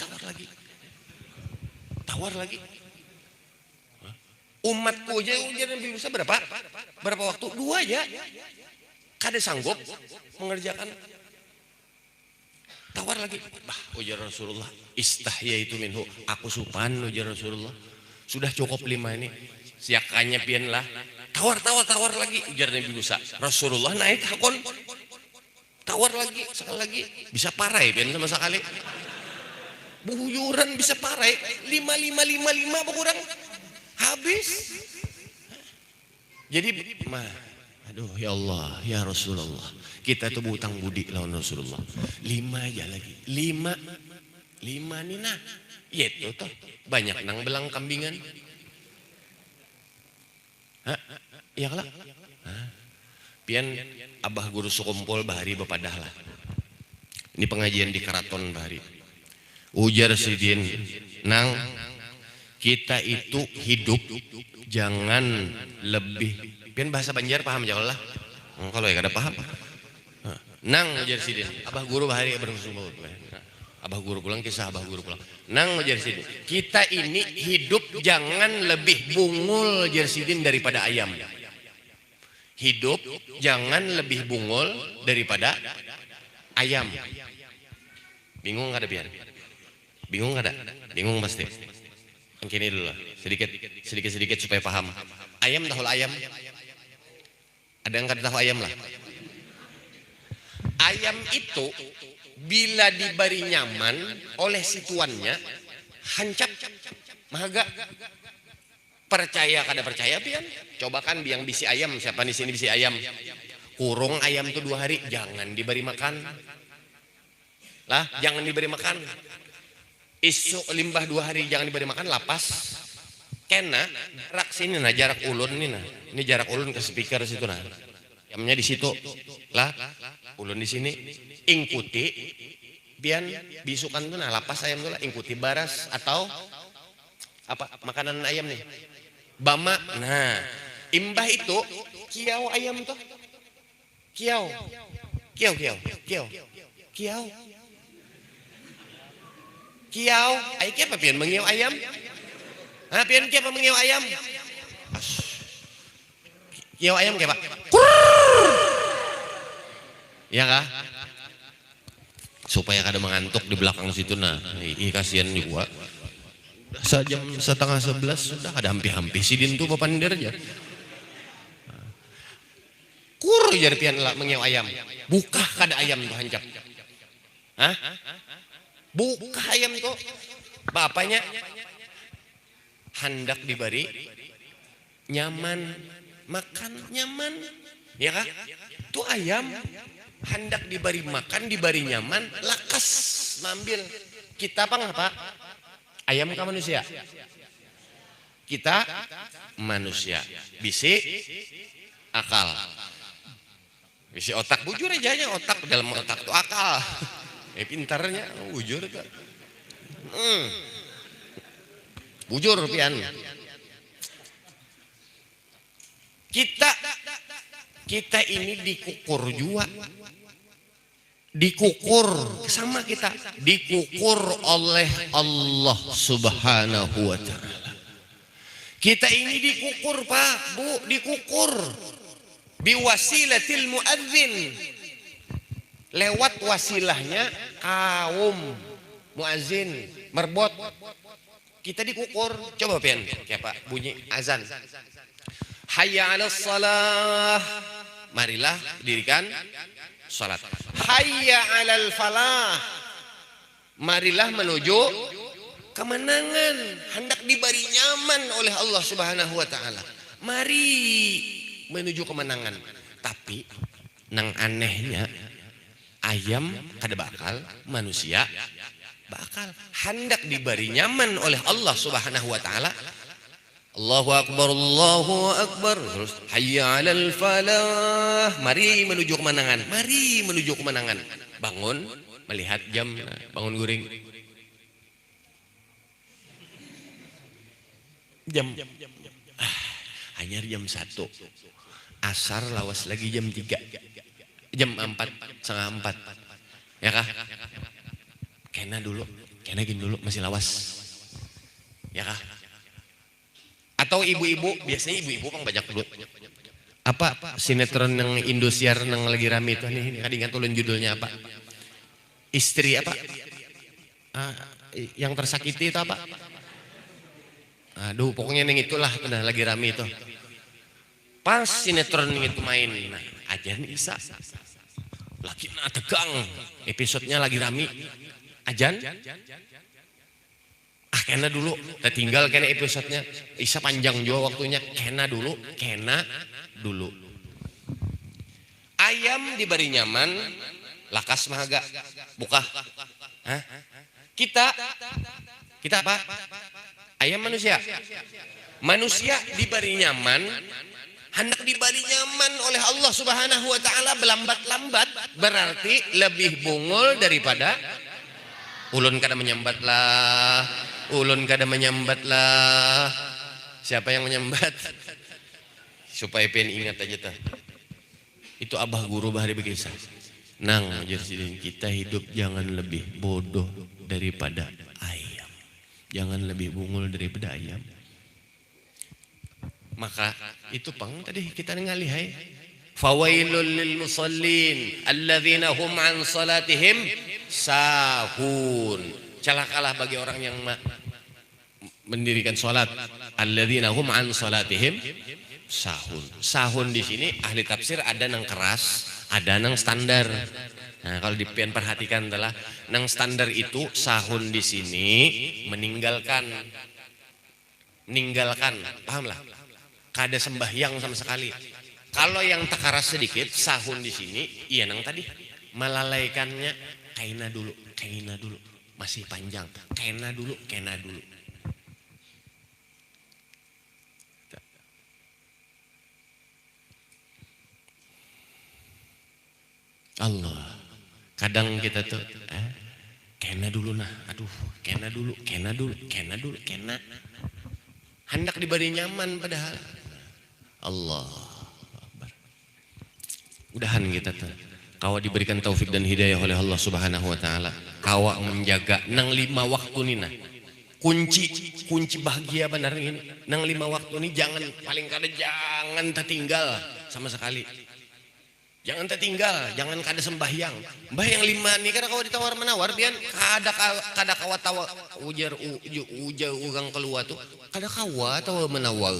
Speaker 1: Umatku aja ujar Nabi Musa berapa? Berapa waktu? 2 aja. Kada sanggup mengerjakan. Tawar lagi. Bah, ujar Rasulullah. Istahya itu minhu. Aku supan ujar Rasulullah. Sudah cukup 5 ini. Siakannya pian lah. Tawar lagi ujar Nabi Musa. Rasulullah naik hakon. Tawar lagi, sekali lagi, bisa parai pian sama sekali. Buyuran bisa parai, 5 berkurang, habis. Jadi, aduh ya Allah, ya Rasulullah, kita tuh berhutang budi lawan Rasulullah. 5 aja lagi, 5 5 nina. Itu tuh banyak nang belang kambingan. Hah? Iya lah. Pian abah guru sukumpul bahari bepadah lah. Ini pengajian di keraton bahari. Ujar sidin, nang kita itu hidup jangan lebih. Pian bahasa Banjar paham jauh lah. Kalau ya kada paham. Nang ujar sidin, abah guru bahari bersumpul. Abah guru pulang kisah abah guru pulang. Nang ujar sidin, kita ini hidup jangan lebih bungul ujar sidin daripada ayam. Hidup jangan lebih bungul daripada ayam. Bingung kada pian? Bingung kada? Bingung pasti. Mungkin ini dulu lah. Sedikit supaya paham. Ayam tahu ayam? Ada yang kada tahu ayam lah? Ayam itu bila diberi nyaman oleh si tuannya hancap mahaga. Percaya kada percaya pian? Coba kan biang bisi ayam, siapa di sini bisi ayam? Kurung ayam tuh 2 hari, jangan diberi makan. Lah, jangan diberi makan. Isu limbah 2 hari jangan diberi makan, lapas. Kena rak sini nah jarak ulun nih nah. Ini jarak ulun ke speaker situ nah. Ayamnya di situ. Lah, ulun di sini. Ingkuti pian bisukan tuh nah lapas ayam tuh lah, ingkuti baras atau apa makanan ayam nih. Bama, nah imbah itu kiau ayam tuh, kiau, ay apa pian mengiau ayam? Hah pian apa mengiau ayam? Kiau ayam kayak pak? Ya kah? Supaya kada mengantuk di belakang situ nah, kasihan juga. Jam 10:30 sudah ada hampir-hampir sidin tuh papandir aja. Kur jar pian lah mengiau ayam. Buka kada ayam tuh hancap. Hah? Buka ayam tuh. Bapaknya hendak diberi nyaman, makan nyaman. Ya kah? Tuh ayam hendak diberi makan, diberi nyaman, lakas ngambil. Kita apa ngapa? Ayam ke manusia. Kita manusia. Bisi akal. Bisi otak. Bujur aja otak. Dalam otak itu akal. Pintarnya bujur tuh. Bujur pian. Kita ini dikukur juga. Dikukur sama kita, dikukur oleh Allah Subhanahu wa taala. Kita ini dikukur Pak, Bu, dikukur biwasilatil muadzin. Lewat wasilahnya kaum muadzin merbot. Kita dikukur. Coba pian, kayak Pak bunyi azan. Hayya 'alas shalah. Marilah dirikan salat. Hayya 'alal falah. Marilah menuju kemenangan, hendak diberi nyaman oleh Allah Subhanahu wa taala. Mari menuju kemenangan. Tapi nang anehnya ayam kada bakal, manusia bakal. Hendak diberi nyaman oleh Allah Subhanahu wa taala. Allahu akbar, Allahu akbar. Terus hayya 'alal falah. Mari menuju kemenangan. Mari menuju kemenangan. Bangun melihat jam, bangun guring. Jam hanya jam 1. Asar lawas lagi jam 3. Jam 4, setengah 4. Ya kah? Kena gini dulu masih lawas. Ya kah? Atau ibu-ibu, biasanya ibu-ibu kan banyak dulu. Apa sinetron yang Indosiar yang lagi rame itu nih, kadang tulen judulnya apa? Istri apa? Yang tersakiti itu apa? Aduh, pokoknya yang itulah udah lagi rame itu. Pas sinetron itu main, nah ajan Isa. Lagi tegang, episodenya lagi rame. Ajan. Kena dulu, kita tinggal kena episodenya. Isa panjang juga waktunya. Kena dulu. Ayam diberi nyaman, lakas mahaga. Buka. Hah? Kita apa? Ayam manusia. Manusia diberi nyaman, hendak diberi nyaman oleh Allah Subhanahu wa taala belambat-lambat, berarti lebih bungul daripada ulun kada menyambatlah. Ulun kada menyambatlah. Siapa yang menyambat? Supaya pengen ingat aja tah. Itu abah guru bahari berkisah. Nang jadi kita hidup jangan lebih bodoh daripada ayam. Jangan lebih bungul daripada ayam. Maka itu pang tadi kita ngalihai. Fawailul lil musallin alladzina hum an salatihim sahun. Celakalah bagi orang yang mendirikan salat. Alladzina hum an salatihim sahun. Sahun di sini ahli tafsir ada nang keras, ada nang standar. Nah, kalau dipian perhatikan adalah nang standar itu sahun di sini meninggalkan, paham lah? Kada sembahyang sama sekali. Kalau yang takaras sedikit, sahun di sini, iya nang tadi melalaikannya, kaina dulu, masih panjang, kaina dulu. Allah, kadang kita tuh, kena dulu nah, aduh, kena dulu. Hendak diberi nyaman padahal. Allah Akbar. Mudahan kita tuh kawa diberikan taufik dan hidayah oleh Allah Subhanahu wa taala. Kawa menjaga nang 5 waktu nina. Kunci bahagia benar ini. Nang 5 waktu ini paling kada jangan tertinggal sama sekali. Jangan tertinggal, jangan kada sembahyang. Mbah yang 5 nih kada kawa ditawar menawar pian kada kawa tawa ujar ugang keluar tuh. Kada kawa tawa menawar.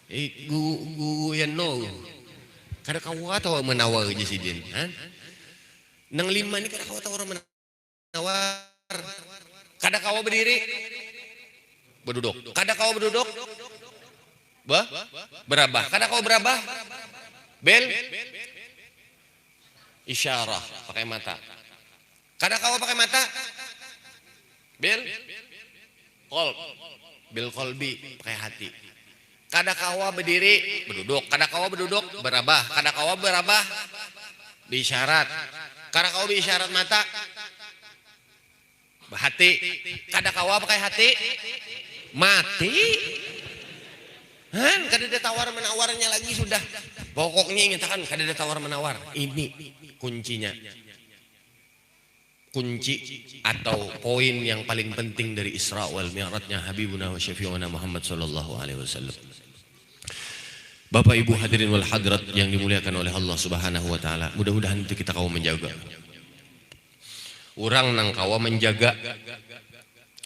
Speaker 1: Yan no. Kada kawa tawa menawar aja si din. Nang 5 nih kada kawa tawar menawar. Kada kawa berdiri. Berduduk. Kada kawa berduduk. Berabah. Kada kawa berabah. Bel isyarah pakai mata. Kada kawa pakai mata. Bel kolbi pakai hati. Kada kawa berdiri berduduk. Kada kawa berduduk berabah. Kada kawa berabah biisyarat. Kada kawa biisyarat mata hati. Kada kawa pakai hati mati. Kada ada tawar menawarnya lagi sudah. Pokoknya ingatkan kada ada tawar menawar. Ini kuncinya. Kunci atau poin yang paling penting dari Isra wal Mi'rajnya Habibuna wa Syafi'una Muhammad sallallahu alaihi wasallam. Bapak Ibu hadirin wal hadrat yang dimuliakan oleh Allah Subhanahu wa taala, mudah-mudahan itu kita kawa menjaga. Orang nang kawa menjaga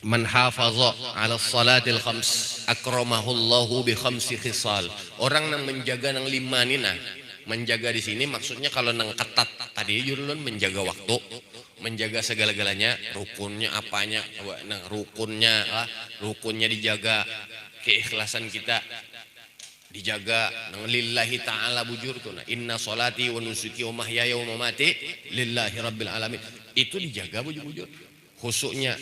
Speaker 1: man hafaza ala salatil khams akramahullahu bi khamsi khisal. Orang yang menjaga nang 5 nina. Menjaga di sini maksudnya kalau nang ketat tadi jurulun menjaga waktu, menjaga segala-galanya, rukunnya apanya, nang rukunnya dijaga, keikhlasan kita dijaga, nang lillahi ta'ala bujur tuh nah, inna salati wa nusuki wa mahyaya wa mamati lillahi rabbil alamin. Itu dijaga bujur-bujur. Khususnya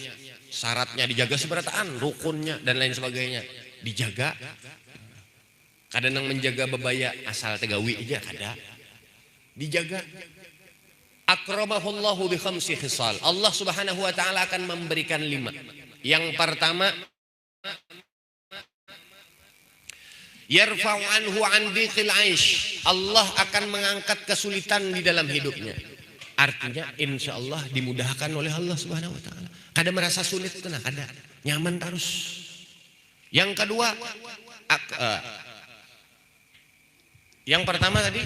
Speaker 1: syaratnya dijaga seberataan, rukunnya dan lain sebagainya dijaga. Kadang menjaga bebaya asal tegawi aja kada dijaga. Akramahullahu bi khamsi khisal. Allah Subhanahu wa taala akan memberikan 5. Yang pertama, yarfa'u anhu an dhiqil aish. Allah akan mengangkat kesulitan di dalam hidupnya. Artinya insya Allah dimudahkan oleh Allah Subhanahu wa taala. Kada merasa sulit kena, kada nyaman terus. Yang kedua, yang pertama tadi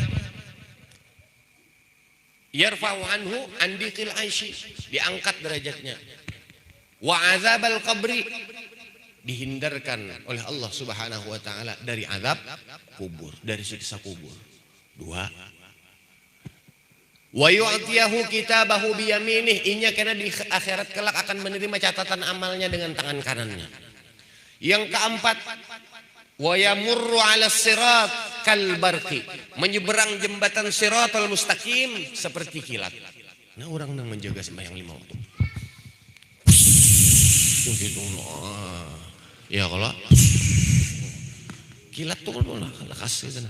Speaker 1: yarfa'u anhu an dhiqil aishi, diangkat derajatnya. Wa azabal qabri, dihindarkan oleh Allah Subhanahu wa taala dari azab kubur, dari siksa kubur. 2, wa yu'tiyahu kitabahu biyaminih, inya karena di akhirat kelak akan menerima catatan amalnya dengan tangan kanannya. Yang keempat, wa yamurru 'ala sirat kal barqi, menyeberang jembatan siratal mustaqim seperti kilat. Nah, orang yang menjaga sembahyang 5 waktu gitu. Ya kalau kilat tuh lah kasih kan.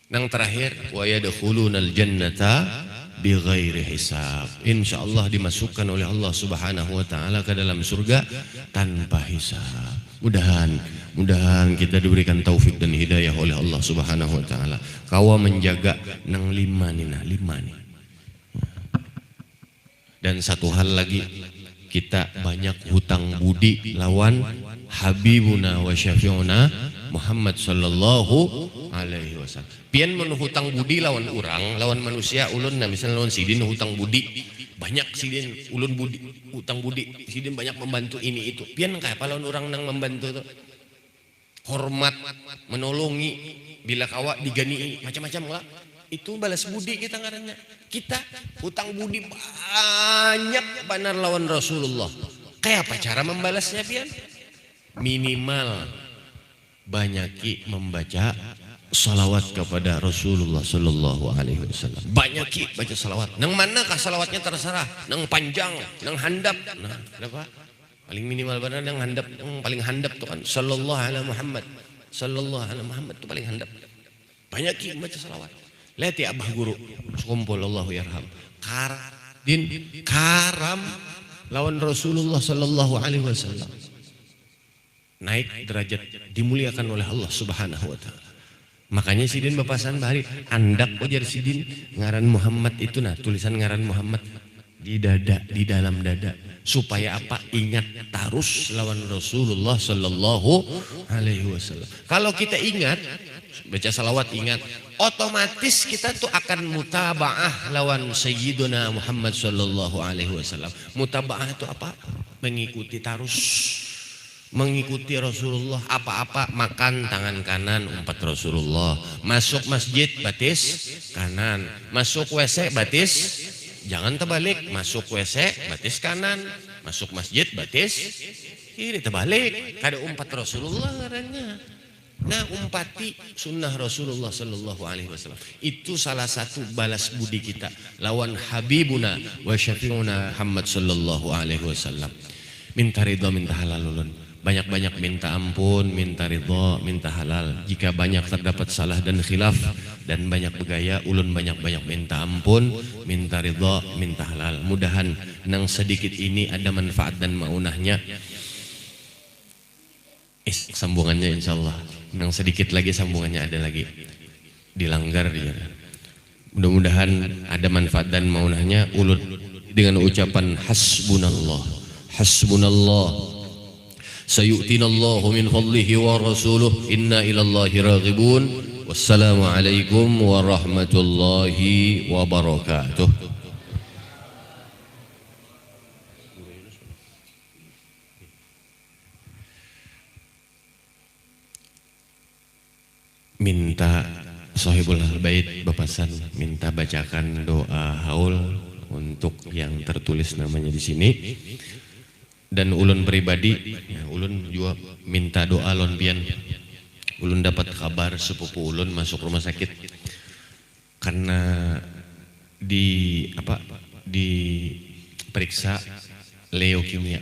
Speaker 1: Nang terakhir wa yadkhulunal jannata bighairi hisab. Insyaallah dimasukkan oleh Allah Subhanahu wa taala ke dalam surga tanpa hisab. Mudahan kita diberikan taufik dan hidayah oleh Allah Subhanahu wa taala. Kawa menjaga nang lima nih. Dan satu hal lagi, kita banyak hutang budi lawan Habibuna wa Syafi'una Muhammad sallallahu alaihi wasallam. Pian men hutang budi lawan orang, lawan manusia ulun, nah misalnya lawan sidin hutang budi, banyak sidin ulun budi hutang budi, sidin banyak membantu ini itu. Pian kayak apa lawan orang nang membantu tuh? Hormat, menolongi, bila kawa digani macam-macam lah. Itu balas budi kita ngarannya. Kita hutang budi banyak benar lawan Rasulullah. Kayak apa cara membalasnya pian? Minimal banyaki membaca salawat kepada Rasulullah sallallahu alaihi wasallam. Banyaki baca salawat. Nang manakah salawatnya terserah? Nang panjang, nang handap. Nah, kenapa? Paling minimal benar yang handap, yang paling handap tuh kan sallallahu alaihi Muhammad. Sallallahu alaihi Muhammad itu paling handap. Banyaki membaca salawat. Lihat ya abah guru, kumpul Allahu yarham. Karam lawan Rasulullah sallallahu alaihi wasallam. Naik derajat, dimuliakan oleh Allah Subhanahu wa taala. Makanya sidin bapasan bahari andak wajar sidin ngaran Muhammad itu, nah tulisan ngaran Muhammad di dada, di dalam dada, supaya apa? Ingat terus lawan Rasulullah sallallahu alaihi wasallam. Kalau kita ingat baca salawat, ingat, otomatis kita tuh akan mutabaah lawan Sayyiduna Muhammad sallallahu alaihi wasallam. Mutabaah itu apa? Mengikuti terus, mengikuti Rasulullah. Apa-apa makan tangan kanan umpat Rasulullah, masuk masjid batis kanan, masuk WC batis, jangan terbalik, masuk WC batis kanan, masuk masjid batis kiri, terbalik. Kada umpat Rasulullah ngarannya. Nah, umpati sunnah Rasulullah sallallahu alaihi wasallam. Itu salah satu balas budi kita lawan Habibuna wa Syafi'una Muhammad sallallahu alaihi wasallam. Minta ridha, minta halal ulun. Banyak-banyak minta ampun, minta ridha, minta halal. Jika banyak terdapat salah dan khilaf dan banyak bergaya, ulun banyak-banyak minta ampun, minta ridha, minta halal. Mudahan nang sedikit ini ada manfaat dan maunahnya. Sambungannya insyaallah. Nang sedikit lagi sambungannya ada lagi. Dilanggar dia. Mudah-mudahan ada manfaat dan maunahnya. Ulun dengan ucapan hasbunallah. Hasbunallah. Sayu'tinallahu min fadlihi wa rasuluh. Inna ilallahi raghibun. Wassalamualaikum warahmatullahi wabarakatuh. Minta Sahibul Bait bapasan minta bacakan doa haul untuk yang tertulis namanya di sini. Dan ulun pribadi, ya, ulun juga minta doa lon pian. Ulun dapat kabar sepupu ulun masuk rumah sakit karena diperiksa leukemia.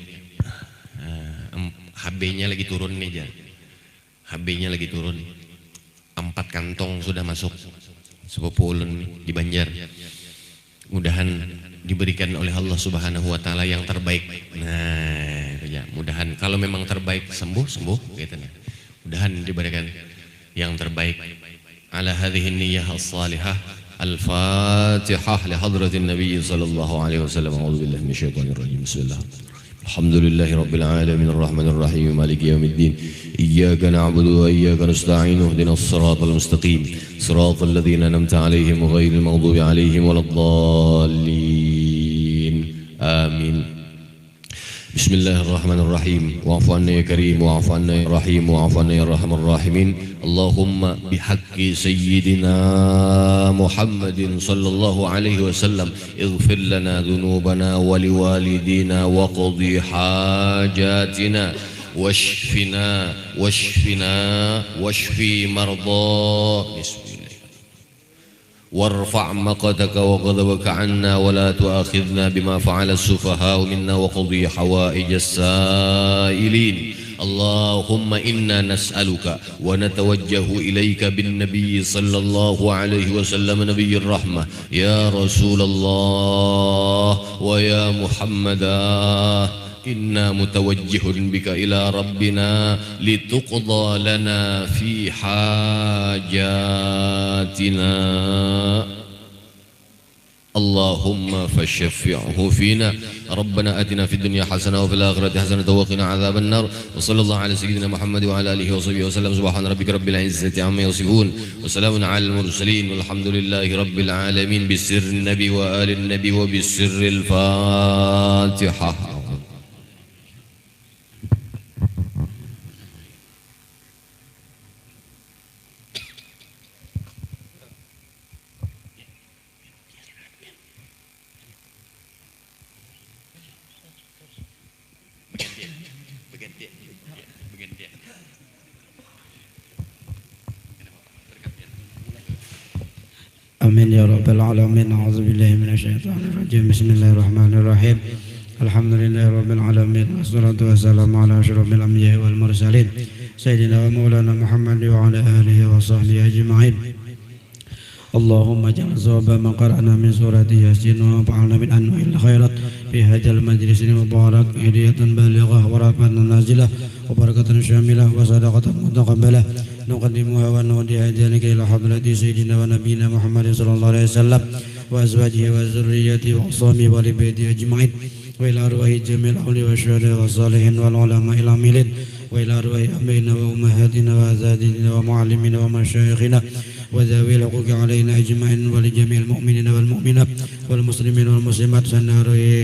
Speaker 1: HB-nya lagi turun nih, Jan. HB-nya lagi turun. 4 kantong sudah masuk sepupu ulun di Banjar. Mudahan diberikan oleh Allah Subhanahu wa taala yang terbaik. Nah, ya, mudahan kalau memang terbaik sembuh gitu ya. Mudahan diberikan yang terbaik. Ala hadhihi niyyah as-salihah. Al-Fatihah li hadratin Nabi sallallahu alaihi wasallam. A'udzu billahi minasyaitonir rajim. Bismillah. Alhamdulillahi rabbil alamin arrahmanir rahim maliki yaumiddin. Iyyaka na'budu wa iyyaka nasta'in ihdinas siratal mustaqim siratal ladzina an'amta 'alaihim ghairil maghdubi 'alaihim waladdallin. Amin. Bismillahirrahmanirrahim. Wa'fu 'anna ya karim wa'fu 'anna ya rahim wa'fu 'anna ya arhamar rahimin. Allahumma bihaqqi sayyidina Muhammadin sallallahu alaihi wasallam ighfir lana dhunubana wa liwalidina wa qadhi hajatina washfina washfi marda. Bismillah. وارفع مقتك وغضبك عنا ولا تؤاخذنا بما فعل السفهاء منا وقضي حوائج السائلين. اللهم إنا نسألك ونتوجه إليك بالنبي صلى الله عليه وسلم نبي الرحمة يا رسول الله ويا محمدا، إنا متوجه بك إلى ربنا لتقضى لنا في حاجاتنا. اللهم فشفعه فينا. ربنا آتنا في الدنيا حسنة وفي الآخرة حسنة وقنا عذاب النار. وصلى الله على سيدنا محمد وعلى آله وصحبه وسلم. سبحان ربك رب العزة عما يصفون وسلام على المرسلين والحمد لله رب العالمين. بسر النبي وآل النبي وبسر الفاتحة.
Speaker 2: Amin ya rabbal alamin. A'udzubillahi minasyaitonir rajim. Bismillahirrahmanirrahim. Alhamdulillahi rabbil alamin. Wassalatu wassalamu ala asyrofil anbiya'i wal mursalin sayyidina wa maulana Muhammad wa ala alihi wa sahbihi ajma'in. Allahumma ja'al sawaba ma qara'na min surati Yasin wa fa'alna min anwa'il khairat fi hadzal majlis mubarak hidayatan balighah wa rahmatan nazilah wa barakatan syamilah wa sadaqatan mutaqabbalah. نقدمها ونوديها ذلك إلى حضرة سيدنا ونبينا محمد صلى الله عليه وسلم وأزواجه وذريته وأصحابه ولبيته أجمعين وإلى أرواح جميع الأولياء والشهداء والصالحين والعلماء العاملين وإلى أرواح أبائنا وأمهاتنا وأزواجنا ومعلمينا ومشايخنا وذوي الحقوق علينا أجمعين ولجميع المؤمنين والمؤمنات والمسلمين والمسلمات سنة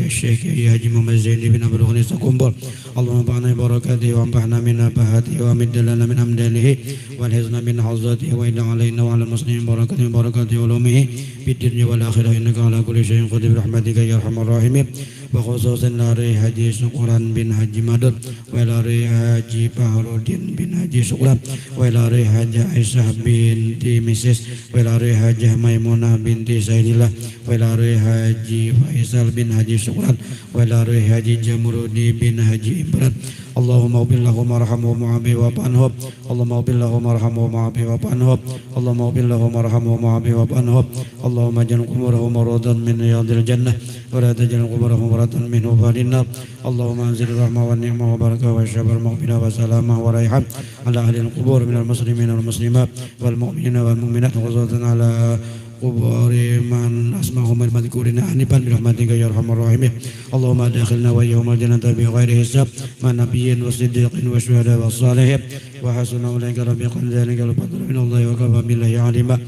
Speaker 2: الشيخ حاجي محمد زين بن عبد الغني سكومبول. اللهم انفعنا ببركاته وانفعنا من نفحاته وامد لنا من أمداله والحزن من حظاته وإن علينا وعلى المسلمين بركاته علومه في الدنيا والآخرة إنك على كل شيء قدير برحمتك يا أرحم الراحمين. وخصوصا لاري حاجي سكران بن حاجي مدد ولاري حاجي فهرودين بن حاجي سكران ولاري حاجي عائشة binti Mrs. ولاري حاجي ميمونة binti Saidillah ولاري حاجي فيصل بن حاجي سكران ولاري حاجي جمرودي بن حاجي إمران. اللهم اغفر لهم وارحمهم وعافهم واعف عنهم. اللهم اغفر لهم وارحمهم وعافهم واعف عنهم. اللهم اغفر لهم وارحمهم وعافهم واعف عنهم. اللهم اجعل قبورهم روضا من رياض الجنة ولا تجعل قبورهم مرة منه فالنار. اللهم انزل الرحمة والنعمة والبركة والشفاء والمغفرة والسلامة والريحان على أهل القبور من المسلمين والمسلمات والمؤمنين والمؤمنات خصوصا على قبور من أسمعهم المذكورين آنفا برحمتك يا أرحم الراحمين. اللهم أدخلنا وإياهم الجنة بغير حساب مع نبيين وصديقين وشهداء والصالحين وحسن أولئك رفيقا ذلك الفضل من الله وكفى بالله عليما.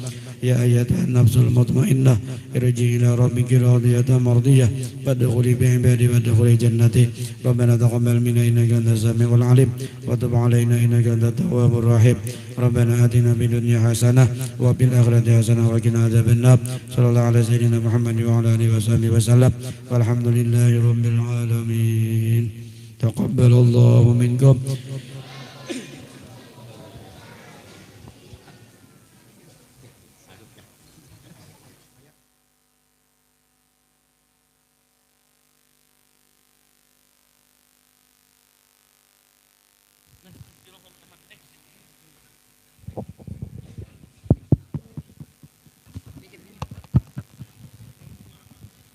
Speaker 2: يا أيتها النفس المطمئنة ارجعي إلى ربك راضية مرضية فادخلي بعبادي وادخلي جنتي. ربنا تقبل منا إنك أنت السميع العليم وتب علينا إنك أنت التواب الرحيم. ربنا آتنا في الدنيا حسنة وفي الآخرة حسنة وقنا عذاب النار. صلى الله على سيدنا محمد وعلى آله وصحبه وسلم والحمد لله رب العالمين. تقبل الله منكم.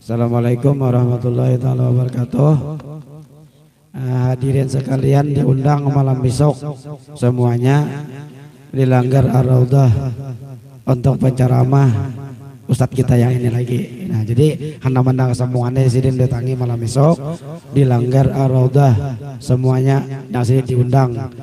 Speaker 2: Assalamualaikum warahmatullahi taala wabarakatuh. Hadirin sekalian diundang malam besok semuanya di Langgar Ar-Raudhah untuk penceramah Ustadz kita yang ini lagi. Nah jadi hana mandang semuanya sidin datangi malam besok di Langgar Ar-Raudhah semuanya yang sidin diundang.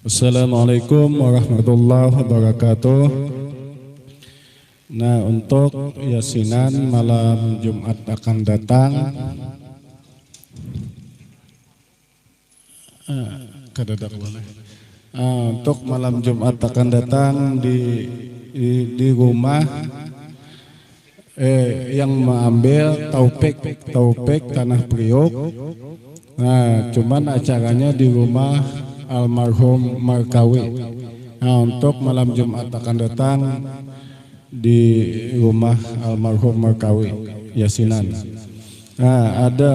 Speaker 3: Assalamualaikum warahmatullahi wabarakatuh. Nah, untuk yasinan malam Jumat akan datang untuk malam Jumat akan datang di rumah yang mengambil Taufik Tanah Priok. Nah, cuman acaranya di rumah almarhum Markawi. Nah, untuk malam Jumat akan datang di rumah almarhum Markawi Yasinan. Nah, ada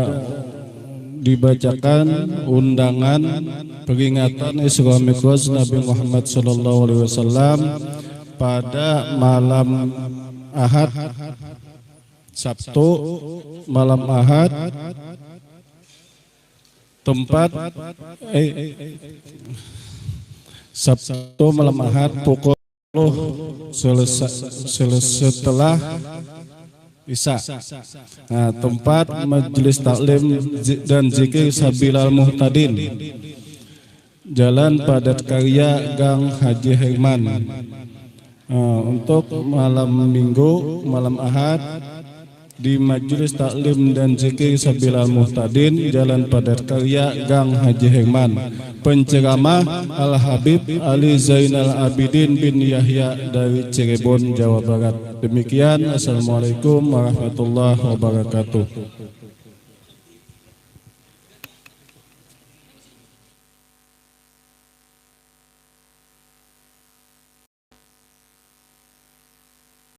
Speaker 3: dibacakan undangan peringatan Isra Mi'raj Nabi Muhammad SAW pada malam Ahad, Sabtu malam Ahad, tempat Sabtu malam Ahad pukul setelah Isya. Nah, tempat majelis taklim dan zikir Sabilal Muhtadin, Jalan Padat Karya, Gang Haji Herman. Nah, untuk malam Minggu, malam Ahad di majelis taklim dan zikir Sabilal Muhtadin, Jalan Padat Karya, Gang Haji Herman. Penceramah Al Habib Ali Zainal Abidin bin Yahya dari Cirebon, Jawa Barat. Demikian, assalamualaikum warahmatullahi wabarakatuh.